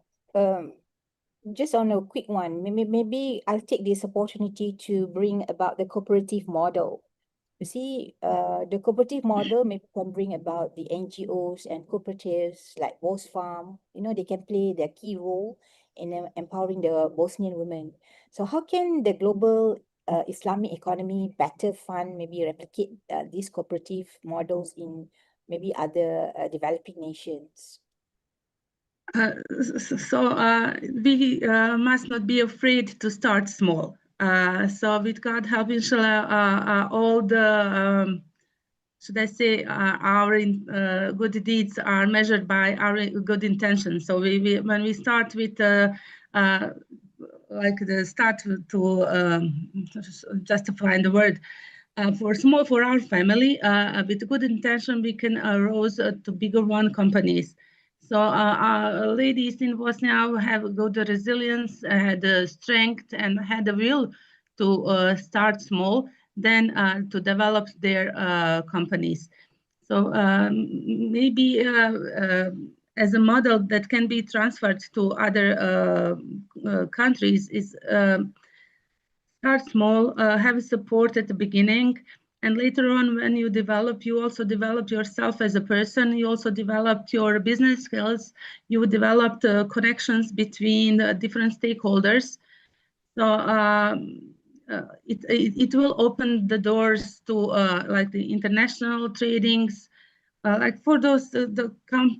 just on a quick one, maybe I'll take this opportunity to bring about the cooperative model. You see, the cooperative model maybe can bring about the NGOs and cooperatives like Boss Farm. You know, they can play their key role in empowering the Bosnian women. So how can the global Islamic economy better fund, maybe replicate these cooperative models in maybe other developing nations? We must not be afraid to start small. So with God help, inshallah, all the should I say, our good deeds are measured by our good intentions. So when we start with like the start to just to find the word, for our family, with good intention, we can rose to bigger one companies. So our ladies in Bosnia have good resilience, had the strength, and had the will to start small, then to develop their companies. So maybe as a model that can be transferred to other countries is start small, have support at the beginning, and later on when you develop, you also develop yourself as a person, you also developed your business skills, you developed connections between different stakeholders. So it will open the doors to like the international tradings. Like for those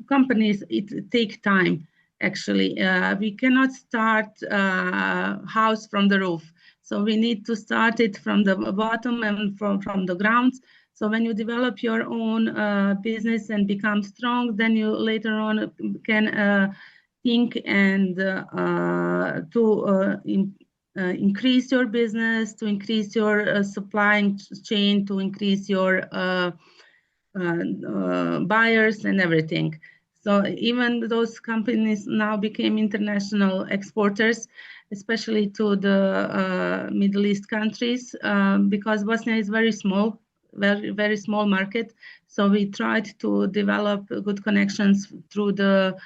companies, it takes time. Actually, we cannot start house from the roof. So we need to start it from the bottom and from the ground. So when you develop your own business and become strong, then you later on can think and increase your business, to increase your supply chain, to increase your buyers and everything. So even those companies now became international exporters, especially to the Middle East countries, because Bosnia is very small, very small market. So we tried to develop good connections through the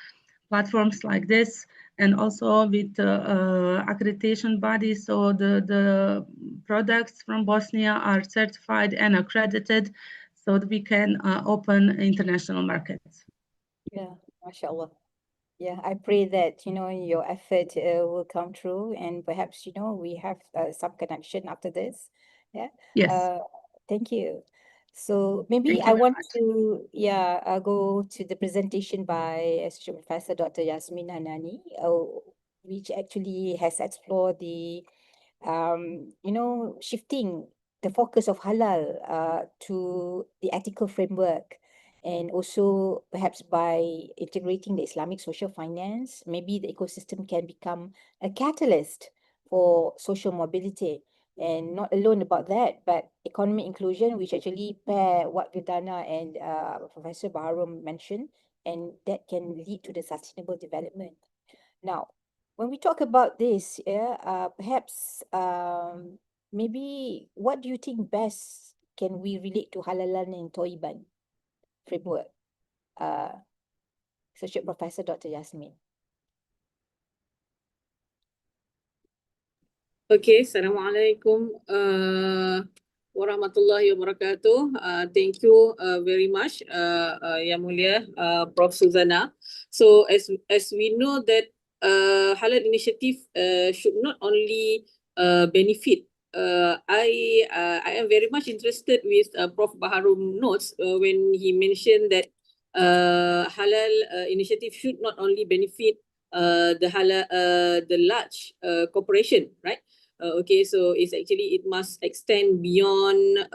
platforms like this, and also with accreditation bodies. So the products from Bosnia are certified and accredited, so that we can open international markets. Yeah, mashallah. Yeah, I pray that, your effort will come true, and perhaps, we have some connection after this. Yeah. Yes. Thank you. So maybe Thank I you very want much. to, go to the presentation by Associate Professor Dr. Yasmin Hanani, which actually has explored the, shifting the focus of halal to the ethical framework. And also perhaps by integrating the Islamic social finance, maybe the ecosystem can become a catalyst for social mobility. And not alone about that, but economic inclusion, which actually pair what Vildana and Professor Baharom mentioned, and that can lead to the sustainable development. Now, when we talk about this, perhaps maybe what do you think best can we relate to halalan and toiban framework? Associate Professor Dr. Yasmin. Okay, Assalamualaikum warahmatullahi wabarakatuh. Thank you very much, Yang Mulia, Prof. Suzana. So as we know that Halal initiative should not only benefit. I am very much interested with Prof. Baharom notes when he mentioned that Halal initiative should not only benefit the halal, the large corporation, right? Okay, so it's actually, it must extend beyond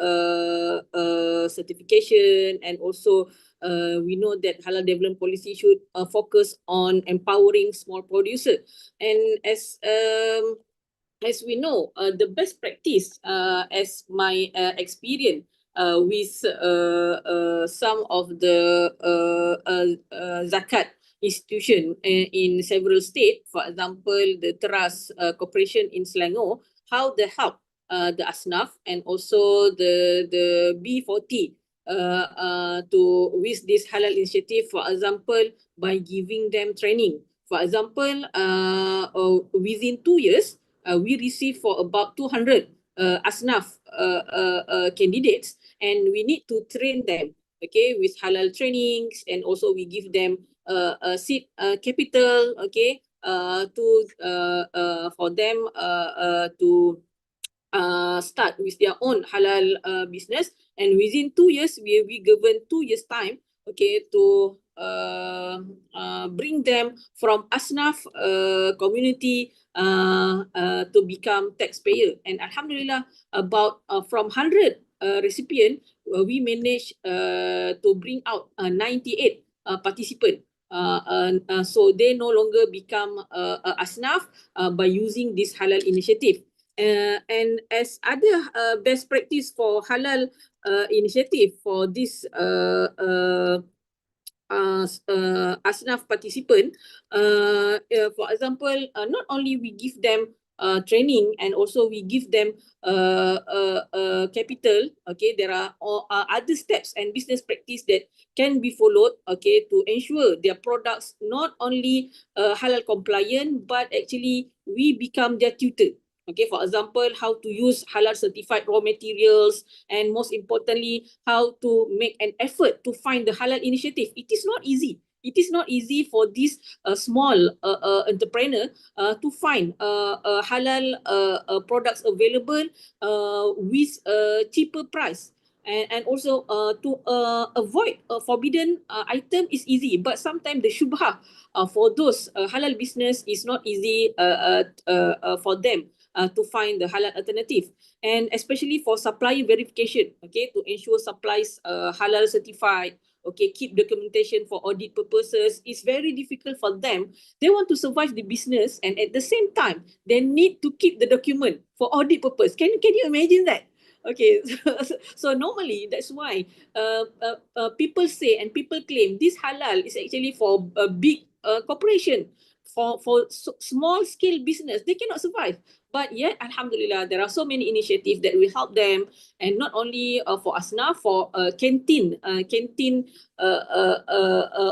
certification, and also we know that halal development policy should focus on empowering small producers. And as we know, the best practice, as my experience with some of the Zakat institution in several states, for example, the Teras Corporation in Selangor, how they help the Asnaf and also the B40 to with this halal initiative, for example, by giving them training. For example, within 2 years, we receive for about 200 Asnaf candidates, and we need to train them, okay, with halal trainings, and also we give them a seed capital, okay, for them to start with their own halal business, and within 2 years we given 2 years time, okay, to bring them from asnaf community to become taxpayer. And alhamdulillah, about from 100 recipient, we managed to bring out 98 participant. So they no longer become asnaf by using this halal initiative. And as other best practice for halal initiative for this asnaf participant, for example, not only we give them training, and also we give them capital, okay, there are other steps and business practice that can be followed, okay, to ensure their products not only halal compliant, but actually we become their tutor. Okay, for example, how to use halal certified raw materials, and most importantly, how to make an effort to find the halal initiative. It is not easy. It is not easy for this small entrepreneur to find halal products available with a cheaper price. And also to avoid a forbidden item is easy, but sometimes the shubha for those halal business is not easy for them to find the halal alternative, and especially for supplier verification, okay, to ensure supplies halal certified, okay, keep documentation for audit purposes. It's very difficult for them. They want to survive the business, and at the same time they need to keep the document for audit purpose. Can you imagine that? Okay, so normally that's why people say and people claim this halal is actually for a big corporation. For small scale business, they cannot survive. But yet, alhamdulillah, there are so many initiatives that will help them, and not only for asnaf, for canteen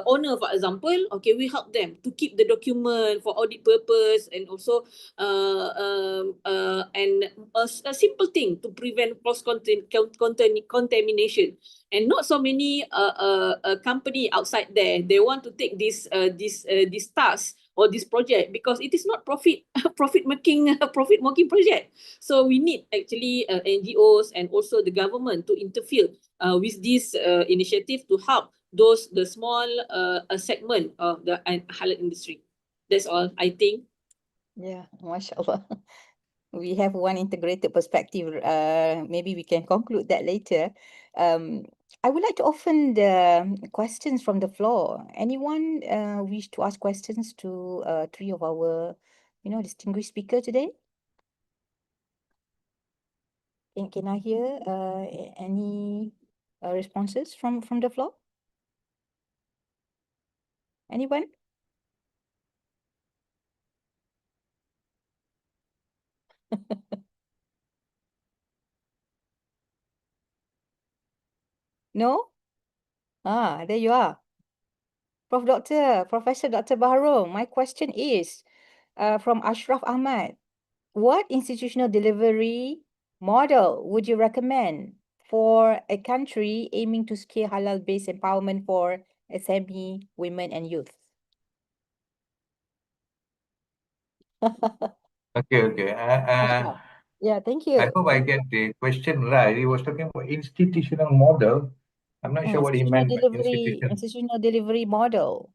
owner, for example, okay, we help them to keep the document for audit purpose, and also and a simple thing to prevent cross contamination. And not so many company outside there, they want to take this task or this project, because it is not profit making project. So we need actually NGOs and also the government to interfere with this initiative to help the small segment of the halal industry. That's all, I think. Yeah, mashallah. We have one integrated perspective. Maybe we can conclude that later. I would like to open the questions from the floor. Anyone wish to ask questions to three of our, distinguished speaker today? Can I hear any responses from the floor? Anyone? No? There you are. Professor Dr. Baharom, my question is from Ashraf Ahmad. What institutional delivery model would you recommend for a country aiming to scale halal-based empowerment for SME, women, and youth? Okay. Yeah, thank I you. hope I get the question right. He was talking about institutional model. I'm not sure what he meant by Institutional delivery model.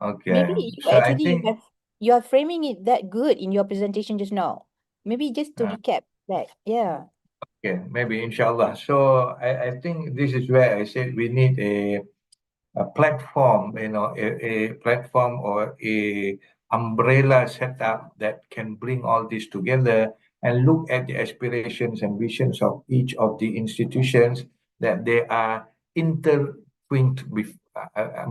Okay. Maybe So I think you are framing it that good in your presentation just now. Maybe just to recap that. Yeah. okay, maybe inshallah. So I think this is where I said we need a platform, a platform or a umbrella setup that can bring all this together and look at the aspirations and visions of each of the institutions, that they are intertwined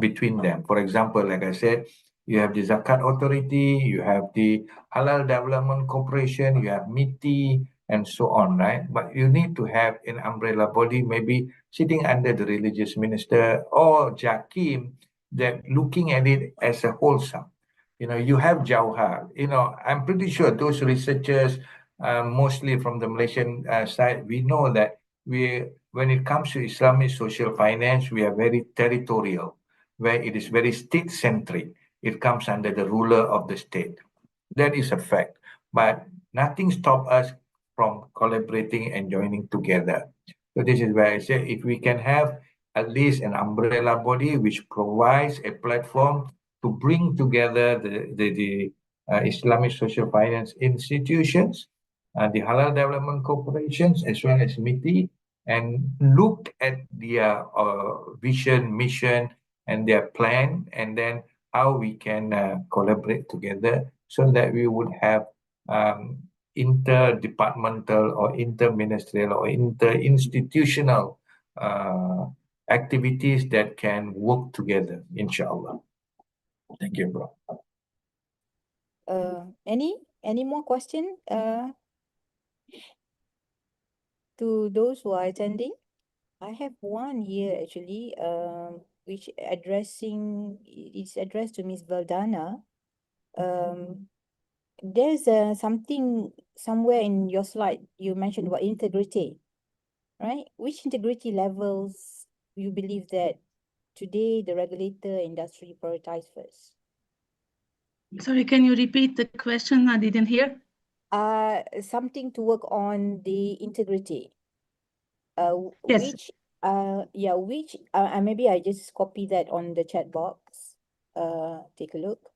between them. For example, like I said, you have the Zakat Authority, you have the Halal Development Corporation, you have MITI, and so on, right? But you need to have an umbrella body, maybe sitting under the religious minister or Jakim, that looking at it as a wholesome. You have Jauhar. I'm pretty sure those researchers, mostly from the Malaysian side, we know that we when it comes to Islamic social finance, we are very territorial, where it is very state-centric. It comes under the ruler of the state. That is a fact. But nothing stops us from collaborating and joining together. So this is where I say if we can have at least an umbrella body which provides a platform to bring together the Islamic social finance institutions, the Halal Development Corporations, as well as MITI, and look at their vision, mission, and their plan, and then how we can collaborate together so that we would have interdepartmental or interministerial or interinstitutional activities that can work together, inshallah. Thank you, bro. Any more question to those who are attending? I have one here actually, which is addressed to Ms. Vildana. There's something somewhere in your slide you mentioned about integrity, right? Which integrity levels you believe that today the regulator industry prioritize first? Sorry, can you repeat the question? I didn't hear. Something to work on the integrity. Yes. Which maybe I just copy that on the chat box. Take a look.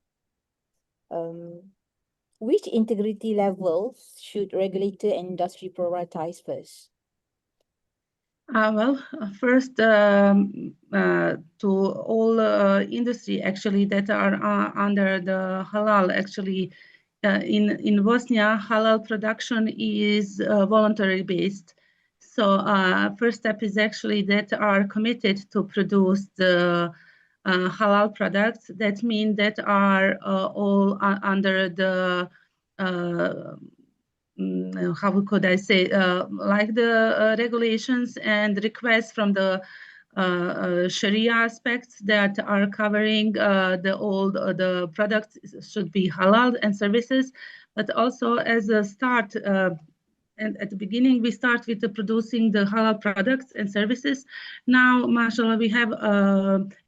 Which integrity levels should regulator and industry prioritize first? First, to all industry actually that are under the halal, actually in Bosnia, halal production is voluntary based. So first step is actually that are committed to produce the halal products. That means that are all under the how could I say, like the regulations and requests from the Shariah aspects that are covering the products should be halal and services, but also as a start. And at the beginning, we start with producing the halal products and services. Now, mashallah, we have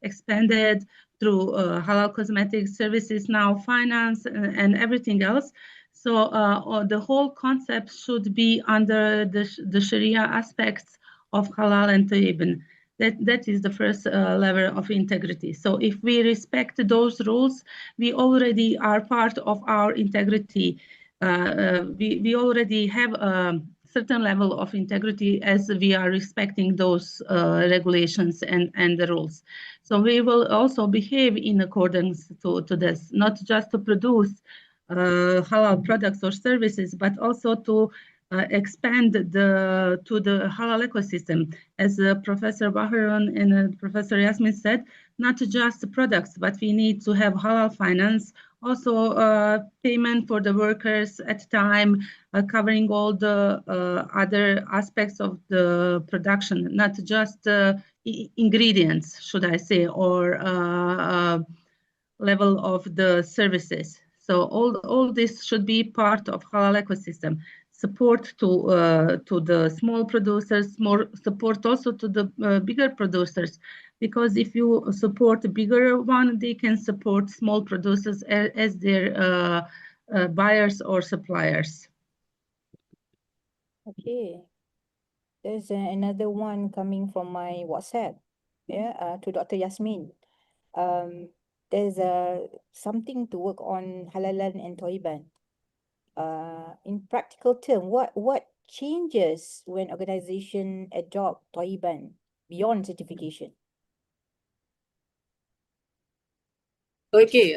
expanded through halal cosmetic services, now finance and everything else. So the whole concept should be under the Sharia aspects of halal and tayyibin. That is the first level of integrity. So if we respect those rules, we already are part of our integrity. We already have a certain level of integrity as we are respecting those regulations and the rules. So we will also behave in accordance to this, not just to produce halal products or services, but also to expand to the halal ecosystem. As Professor Baharom and Professor Yasmin said, not just products, but we need to have halal finance, also payment for the workers at time, covering all the other aspects of the production, not just ingredients, should I say, or level of the services. So all this should be part of halal ecosystem. Support to the small producers, more support also to the bigger producers, because if you support the bigger one, they can support small producers as their buyers or suppliers. Okay. There's another one coming from my WhatsApp, to Dr. Yasmin. There's something to work on halalan and toiban. In practical term, what changes when organization adopt toiban beyond certification? Okay,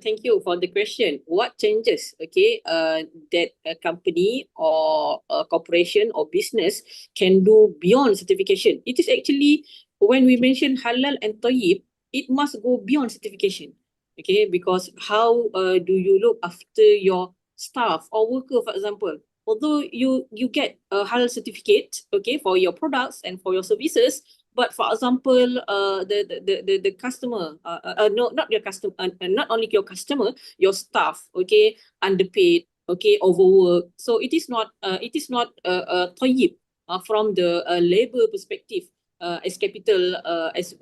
thank you for the question. What changes, okay, that a company or a corporation or business can do beyond certification? It is actually, when we mention halal and tayyib, it must go beyond certification, okay? Because how do you look after your staff or worker, for example? Although you get a halal certificate, okay, for your products and for your services, but for example, the customer, no, not your customer, not only your customer, your staff, okay, underpaid, okay, overworked. So it is not tayyib, from the labor perspective. As capital, as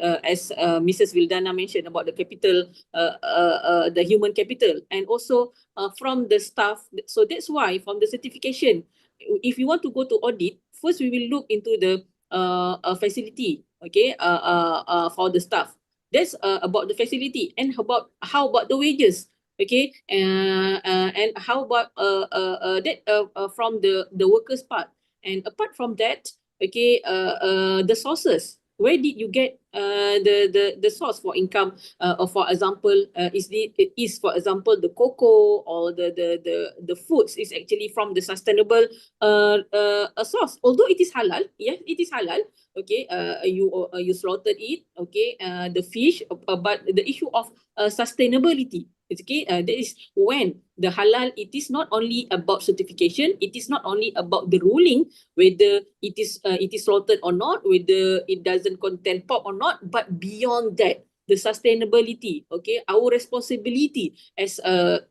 Mrs. Vildana mentioned about the capital, the human capital, and also from the staff. So that's why from the certification, if you want to go to audit, first we will look into the facility, okay, for the staff. That's about the facility, and how about the wages, okay, and how about that from the workers part, and apart from that, okay, the sources. Where did you get the source for income? For example, is for example the cocoa or the foods is actually from the sustainable source. Although it is halal, yes, it is halal. Okay, you slaughtered it. Okay, the fish, but the issue of sustainability. Okay, that is when the halal, it is not only about certification, it is not only about the ruling, whether it is slaughtered or not, whether it doesn't contain pork or not, but beyond that, the sustainability, okay, our responsibility as a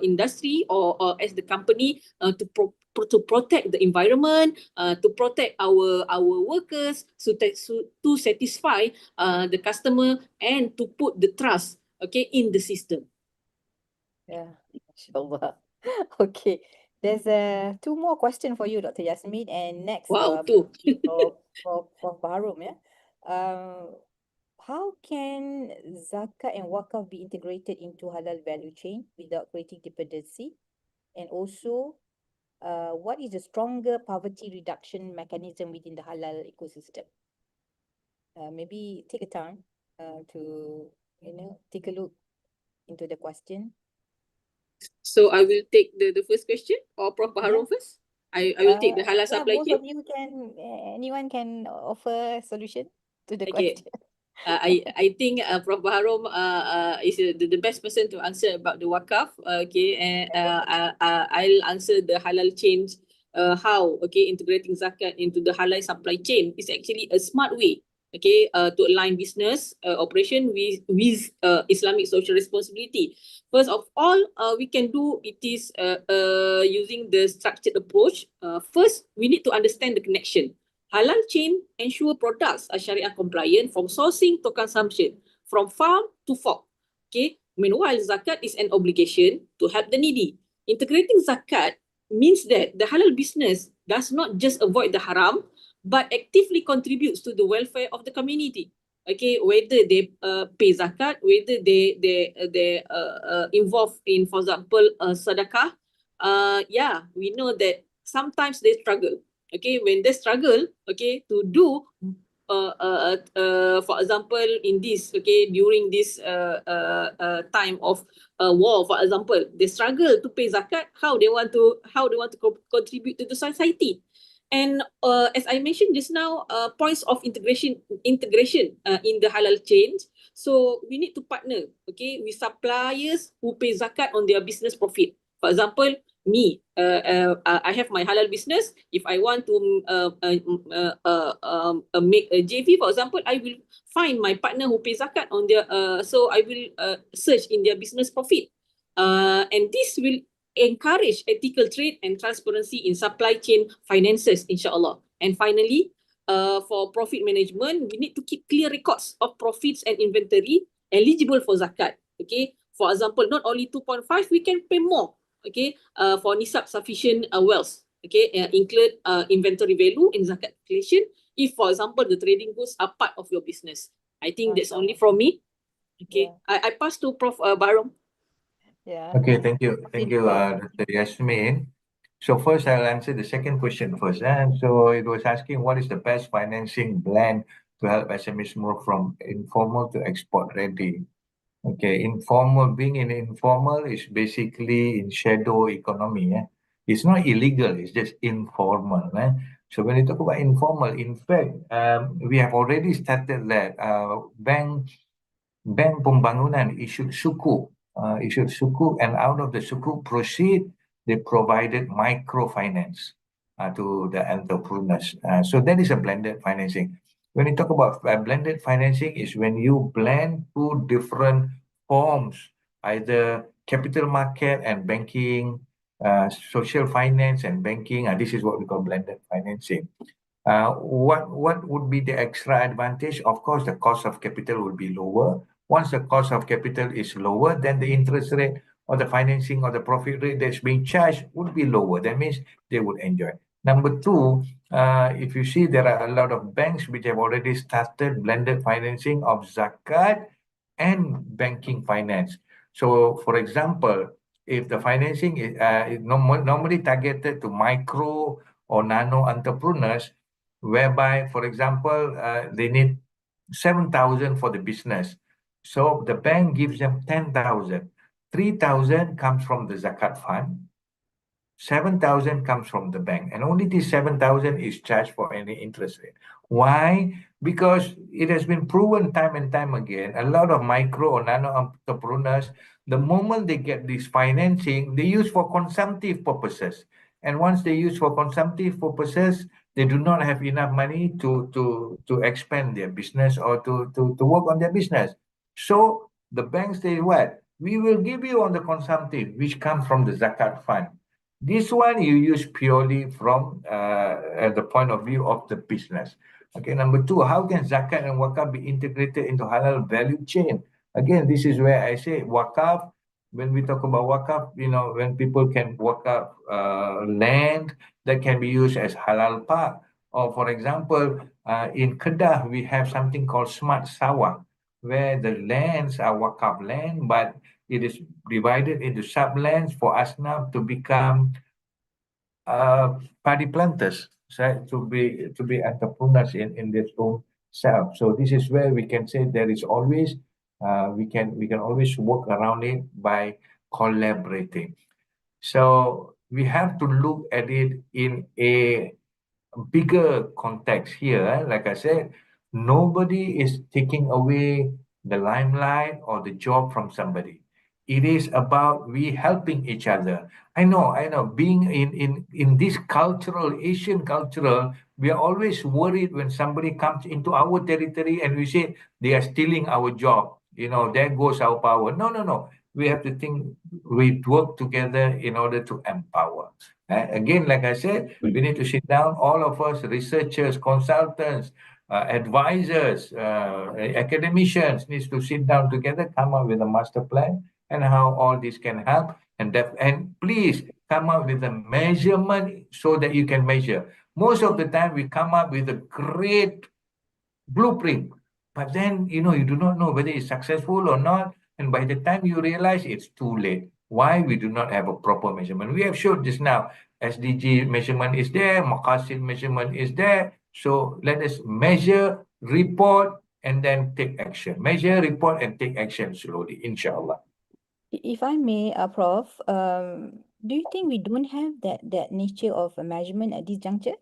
industry or as the company to protect the environment, to protect our workers, to satisfy the customer, and to put the trust, okay, in the system. Yeah, inshallah. Okay, there's two more questions for you, Dr. Yasmin, and next Wow, two. for Baharom, yeah. How can zakat and waqf be integrated into halal value chain without creating dependency? And also, what is the stronger poverty reduction mechanism within the halal ecosystem? Maybe take a time to take a look into the question. So I will take the first question, or Prof. Baharom first. I will take the halal supply both chain. of you can, anyone can offer solution to the Okay. question. I think Prof. Baharom is the best person to answer about the Waqf. Okay, and I'll answer the halal chain. How, okay, integrating zakat into the halal supply chain is actually a smart way, okay, to align business operation with Islamic social responsibility. First of all, we can do it is using the structured approach. First, we need to understand the connection. Halal chain ensure products are Shariah compliant from sourcing to consumption, from farm to fork. Okay. Meanwhile, zakat is an obligation to help the needy. Integrating zakat means that the halal business does not just avoid the haram, but actively contributes to the welfare of the community. Okay, whether they pay zakat, whether they involved in, for example, sedekah. Yeah, we know that sometimes they struggle. Okay, when they struggle, okay, to do, for example, in this, okay, during this time of war, for example, they struggle to pay zakat. How they want to contribute to the society. And as I mentioned just now, points of integration in the halal chain. So we need to partner, okay, with suppliers who pay zakat on their business profit. For example, me, I have my halal business. If I want to make a JV, for example, I will find my partner who pays zakat on their. So I will search in their business profit, and this will encourage ethical trade and transparency in supply chain finances, inshallah. And finally, for profit management, we need to keep clear records of profits and inventory eligible for zakat. Okay, for example, not only 2.5, we can pay more. Okay, for nisab sufficient wealth. Okay, include inventory value in zakat calculation. If, for example, the trading goods are part of your business. I think that's only from me. Okay, I pass to Prof. Baharom. Yeah. Okay, thank you, Dr. Yasmin. So first, I'll answer the second question first. And so it was asking, what is the best financing blend to help SMEs move from informal to export ready? Okay, being in informal is basically in shadow economy. It's not illegal, it's just informal. So when you talk about informal, in fact, we have already started that. Bank Pembangunan issued sukuk, and out of the sukuk proceed, they provided microfinance to the entrepreneurs. So that is a blended financing. When you talk about blended financing, is when you blend two different forms, either capital market and banking, social finance and banking. This is what we call blended financing. What would be the extra advantage? Of course, the cost of capital will be lower. Once the cost of capital is lower, then the interest rate or the financing or the profit rate that's being charged would be lower. That means they would enjoy. Number two, if you see, there are a lot of banks which have already started blended financing of Zakat and banking finance. So, for example, if the financing is normally targeted to micro or nano entrepreneurs, whereby, for example, they need 7,000 for the business. So the bank gives them 10,000. 3,000 comes from the Zakat fund. 7,000 comes from the bank, and only this 7,000 is charged for any interest rate. Why? Because it has been proven time and time again, a lot of micro or nano entrepreneurs, the moment they get this financing, they use for consumptive purposes. And once they use for consumptive purposes, they do not have enough money to expand their business or to work on their business. So the banks say, what? We will give you on the consumptive, which comes from the Zakat fund. This one you use purely from the point of view of the business. Okay, number two, how can Zakat and Waqf be integrated into halal value chain? Again, this is where I say Waqf. When we talk about Waqf, when people can Waqf land that can be used as halal park. Or for example, in Kedah, we have something called Smart Sawah, where the lands are Waqf land, but it is divided into sublands for us now to become paddy planters, right? To be entrepreneurs in their own self. So this is where we can say there is always we can always work around it by collaborating. So we have to look at it in a bigger context here. Like I said, nobody is taking away the limelight or the job from somebody. It is about we helping each other. I know. Being in this Asian cultural, we are always worried when somebody comes into our territory and we say they are stealing our job. There goes our power. No. We have to think, we work together in order to empower. Again, like I said, we need to sit down, all of us, researchers, consultants, advisors, academicians, needs to sit down together, come up with a master plan and how all this can help. And please come up with a measurement so that you can measure. Most of the time, we come up with a great blueprint, but then, you do not know whether it's successful or not. And by the time you realize, it's too late. Why we do not have a proper measurement? We have showed just now, SDG measurement is there, Maqasid measurement is there. So let us measure, report, and then take action. Measure, report, and take action slowly, inshallah. If I may, Prof, do you think we don't have that nature of a measurement at this juncture?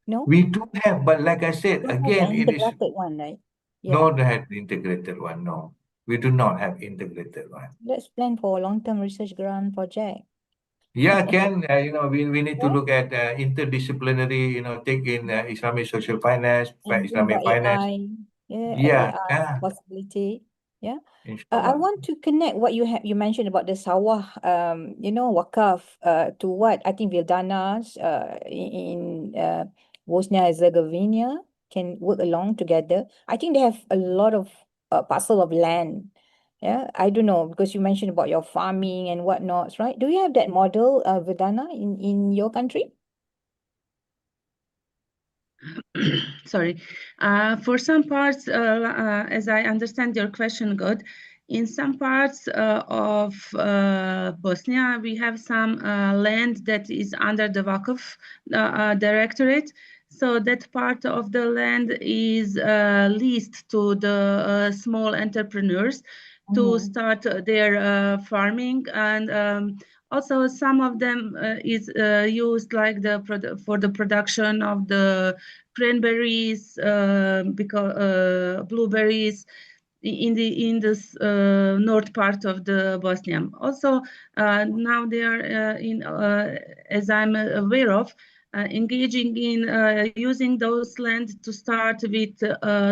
No? We do have, but like I said, Don't have again, an it is integrated one, right? Yeah. not have integrated one. No, we do not have integrated one. Let's plan for a long-term research grant project. Yeah, Ken, we need to Yeah. look at interdisciplinary, take in Islamic social finance, And Islamic finance. AI, Yeah, AI possibility. Yeah. I inshallah. want to connect what you mentioned about the sawah, Waqf, to what I think Vildana's in Bosnia Herzegovina can work along together. I think they have a lot of parcel of land. Yeah, I don't know, because you mentioned about your farming and whatnot, right? Do you have that model, Vildana, in your country? Sorry. For some parts, as I understand your question, good. In some parts of Bosnia, we have some land that is under the Waqf directorate. So that part of the land is leased to the small entrepreneurs to start their farming, and also some of them is used like for the production of the cranberries, blueberries in the north part of the Bosnia. Also, now they are as I'm aware of, engaging in using those land to start with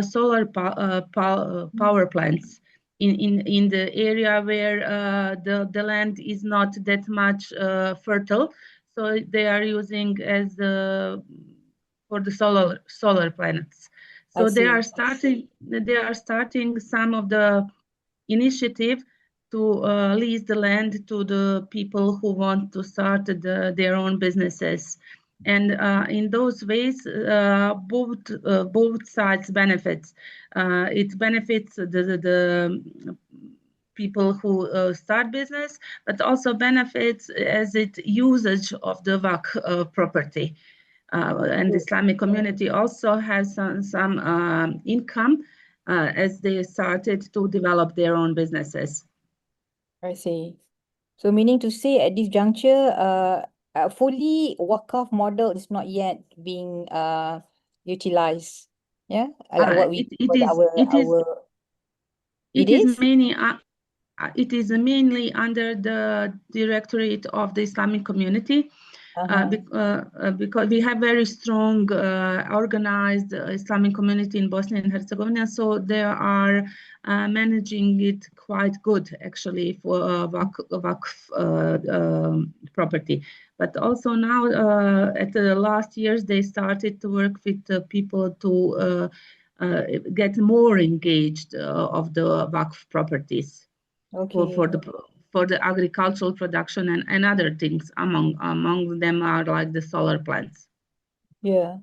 solar power plants in the area where the land is not that much fertile. So they are using as for the solar planets. So they are starting some of the initiative to lease the land to the people who want to start their own businesses. And in those ways, both sides benefits. It benefits the people who start business, but also benefits as it usage of the Waqf property. And the Islamic community also has some income as they started to develop their own businesses. I see. So meaning to say at this juncture, fully Waqf model is not yet being utilized. Yeah, like what we it is mainly under the Directorate of the Islamic Community. Because we have very strong organized Islamic community in Bosnia and Herzegovina, so they are managing it quite good actually for Waqf property. But also now at the last years they started to work with people to get more engaged of the Waqf properties for the agricultural production and other things. Among them are like the solar plants. Yeah.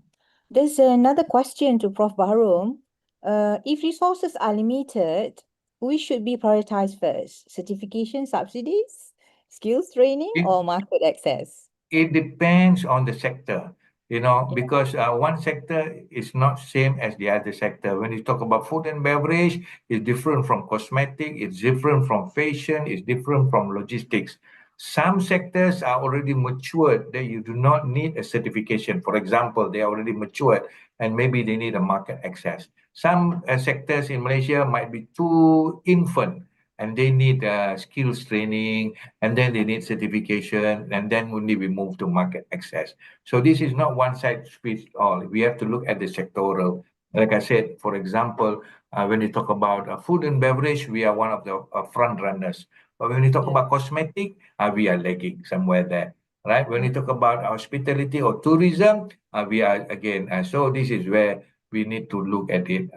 There's another question to Prof. Baharom. If resources are limited, which should be prioritized first? Certification subsidies, skills training, or market access? It depends on the sector, because one sector is not same as the other sector. When you talk about food and beverage, it's different from cosmetic, it's different from fashion, it's different from logistics. Some sectors are already matured that you do not need a certification. For example, they are already matured and maybe they need a market access. Some sectors in Malaysia might be too infant and they need skills training, and then they need certification, and then only we move to market access. So this is not one size fits all. We have to look at the sectoral. Like I said, for example, when you talk about food and beverage, we are one of the front runners. But when you talk about cosmetic, we are lagging somewhere there, right? When you talk about hospitality or tourism, we are again. So this is where we need to look at it.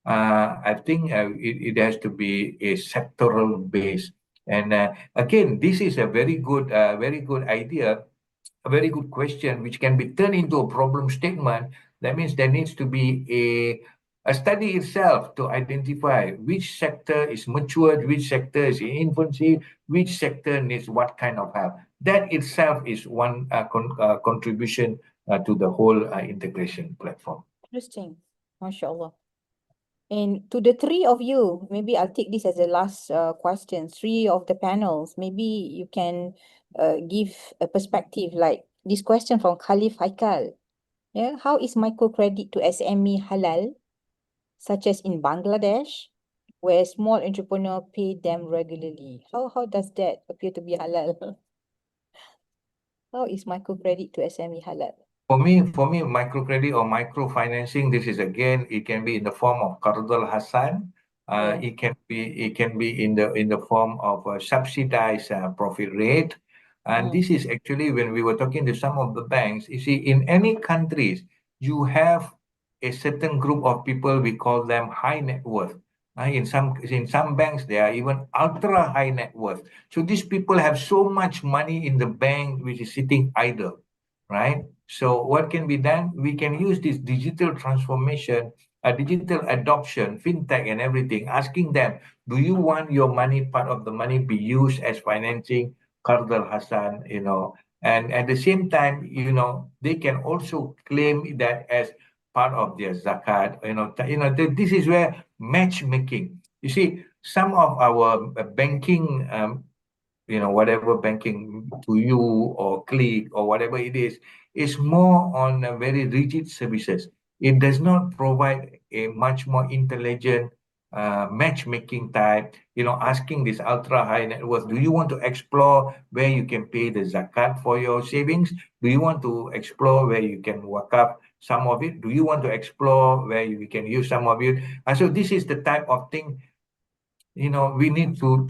I think it has to be a sectoral base. And again, this is a very good idea, a very good question, which can be turned into a problem statement. That means there needs to be a study itself to identify which sector is matured, which sector is in infancy, which sector needs what kind of help. That itself is one contribution to the whole integration platform. Interesting. MashaAllah. And to the three of you, maybe I'll take this as the last question. Three of the panels, maybe you can give a perspective like this question from Khalif Haikal. Yeah, how is microcredit to SME halal, such as in Bangladesh, where small entrepreneur pay them regularly? How does that appear to be halal? How is microcredit to SME halal? For me, microcredit or microfinancing, this is again, it can be in the form of Qardul Hasan. It can be in the form of a subsidized profit rate. And this is actually when we were talking to some of the banks, you see, in any countries, you have a certain group of people, we call them high net worth. In some banks, they are even ultra high net worth. So these people have so much money in the bank, which is sitting idle, right? So what can be done? We can use this digital transformation, digital adoption, fintech and everything, asking them, do you want your money, part of the money be used as financing Qardul Hasan, and at the same time, they can also claim that as part of their Zakat, this is where matchmaking. You see, some of our banking, whatever banking to you or click or whatever it is more on very rigid services. It does not provide a much more intelligent matchmaking type, asking this ultra high net worth, do you want to explore where you can pay the Zakat for your savings? Do you want to explore where you can Waqf some of it? Do you want to explore where you can use some of it? And so this is the type of thing we need to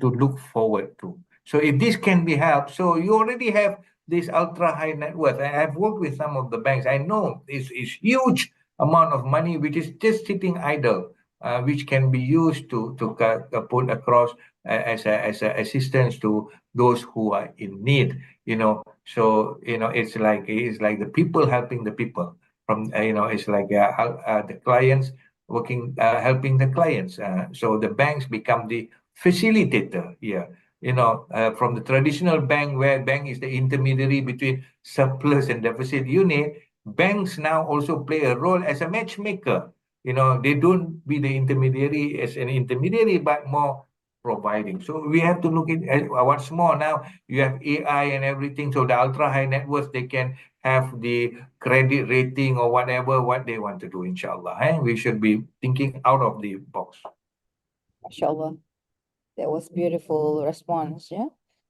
look forward to. So if this can be helped, so you already have this ultra high net worth. I've worked with some of the banks. I know it's huge amount of money which is just sitting idle, which can be used to put across as a assistance to those who are in need. So it's like the people helping the people. From it's like the clients working, helping the clients. So the banks become the facilitator here. From the traditional bank, where bank is the intermediary between surplus and deficit unit, banks now also play a role as a matchmaker. They don't be the intermediary as an intermediary, but more providing. So we have to look at what's more now. You have AI and everything. So the ultra high net worth, they can have the credit rating or whatever what they want to do, inshallah. We should be thinking out of the box. Mashallah. That was beautiful response, yeah.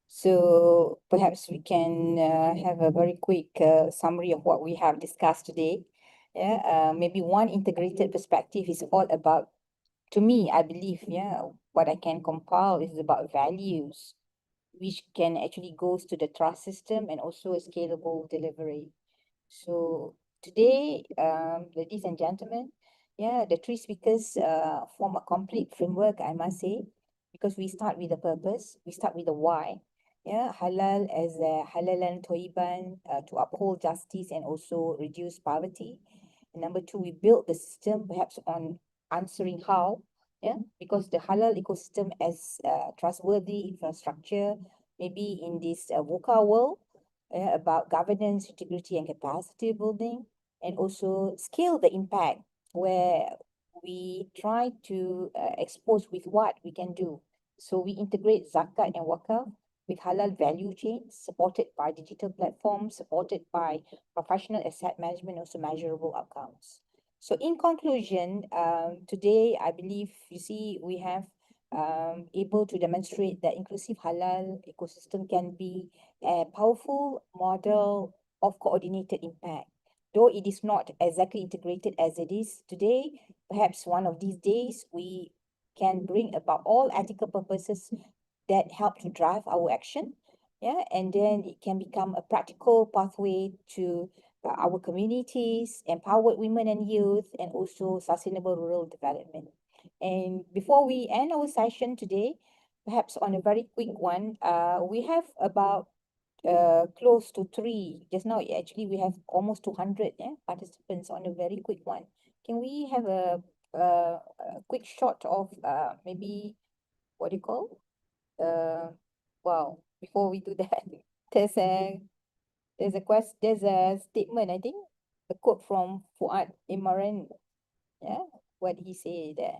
So perhaps we can have a very quick summary of what we have discussed today. Yeah, maybe one integrated perspective is all about, to me, I believe, yeah, what I can compile is about values, which can actually goes to the trust system and also a scalable delivery. So today, ladies and gentlemen, yeah, the three speakers form a complete framework, I must say, because we start with the purpose, we start with the why. Yeah, halal as a halalan toiban to uphold justice and also reduce poverty. And number two, we build the system perhaps on answering how. Yeah, because the halal ecosystem as trustworthy infrastructure, maybe in this VUCA world, about governance, integrity, and capacity building, and also scale the impact where we try to expose with what we can do. So we integrate Zakat and Waqf with halal value chains supported by digital platforms, supported by professional asset management, also measurable outcomes. So in conclusion, today, I believe, you see, we have able to demonstrate that inclusive halal ecosystem can be a powerful model of coordinated impact. Though it is not exactly integrated as it is today, perhaps one of these days we can bring about all ethical purposes that help to drive our action. Yeah, and then it can become a practical pathway to our communities, empowered women and youth, and also sustainable rural development. And before we end our session today, perhaps on a very quick one, we have about close to 3. Just now, actually, we have almost 200 participants on a very quick one. Can we have a quick shot of maybe, what do you call? Wow, before we do that, there's a statement, I think, a quote from Fuad Imran. Yeah, what he say there.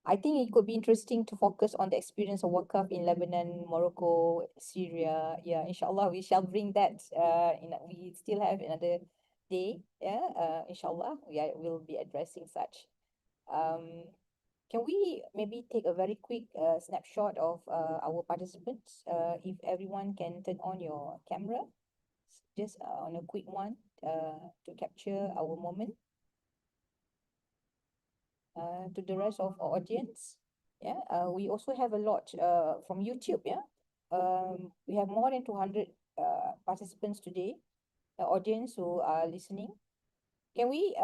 I think it could be interesting to focus on the experience of Waqf in Lebanon, Morocco, Syria. Yeah, inshallah, we shall bring that. We still have another day. Yeah, inshallah, we'll be addressing such. Can we maybe take a very quick snapshot of our participants? If everyone can turn on your camera, just on a quick one to capture our moment. To the rest of our audience, yeah, we also have a lot from YouTube. Yeah, we have more than 200 participants today, the audience who are listening. Can we,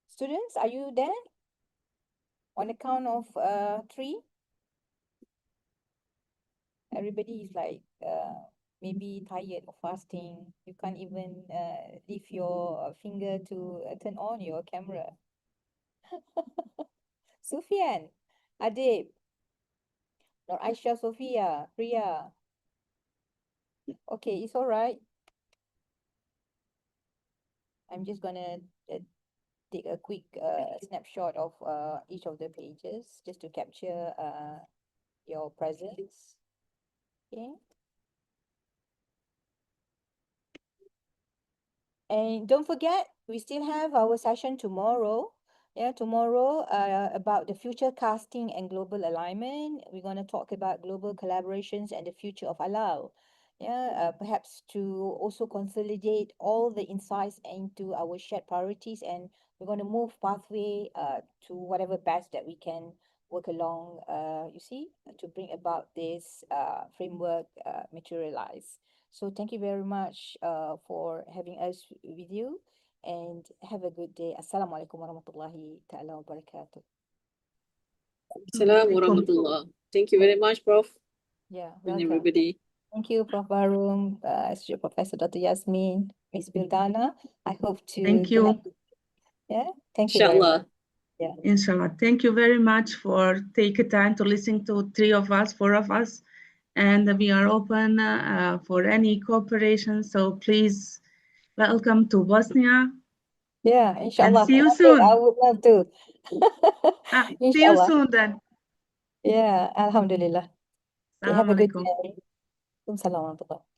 students, are you there? On the count of 3, everybody is like maybe tired of fasting. You can't even lift your finger to turn on your camera. Safian, Adib, Nur Aisha, Sophia, Priya. Okay, it's all right. I'm just gonna take a quick snapshot of each of the pages just to capture your presence. Okay. And don't forget, we still have our session tomorrow. Yeah, tomorrow about the future casting and global alignment. We're going to talk about global collaborations and the future of halal. perhaps to also consolidate all the insights into our shared priorities, and we're going to move pathway to whatever best that we can work along, to bring about this framework materialize. So thank you very much for having us with you, and have a good day. Assalamualaikum warahmatullahi ta'ala wabarakatuh. Assalamu warahmatullah. Thank you very much, Prof. Yeah, And welcome. everybody. Thank you, Prof. Baharom, Associate Professor Dr. Yasmin, Ms. Vildana. I hope to Thank you. connect. Yeah, thank you very much. Inshallah. Yeah. Inshallah. Thank you very much for taking time to listen to 4 of us. And we are open for any cooperation. So please welcome to Bosnia. Yeah, inshallah. see you One day soon. I would love to. See you Inshallah. soon then. Yeah, alhamdulillah. Okay, have a good Assalamualaikum. day. Assalamualaikum.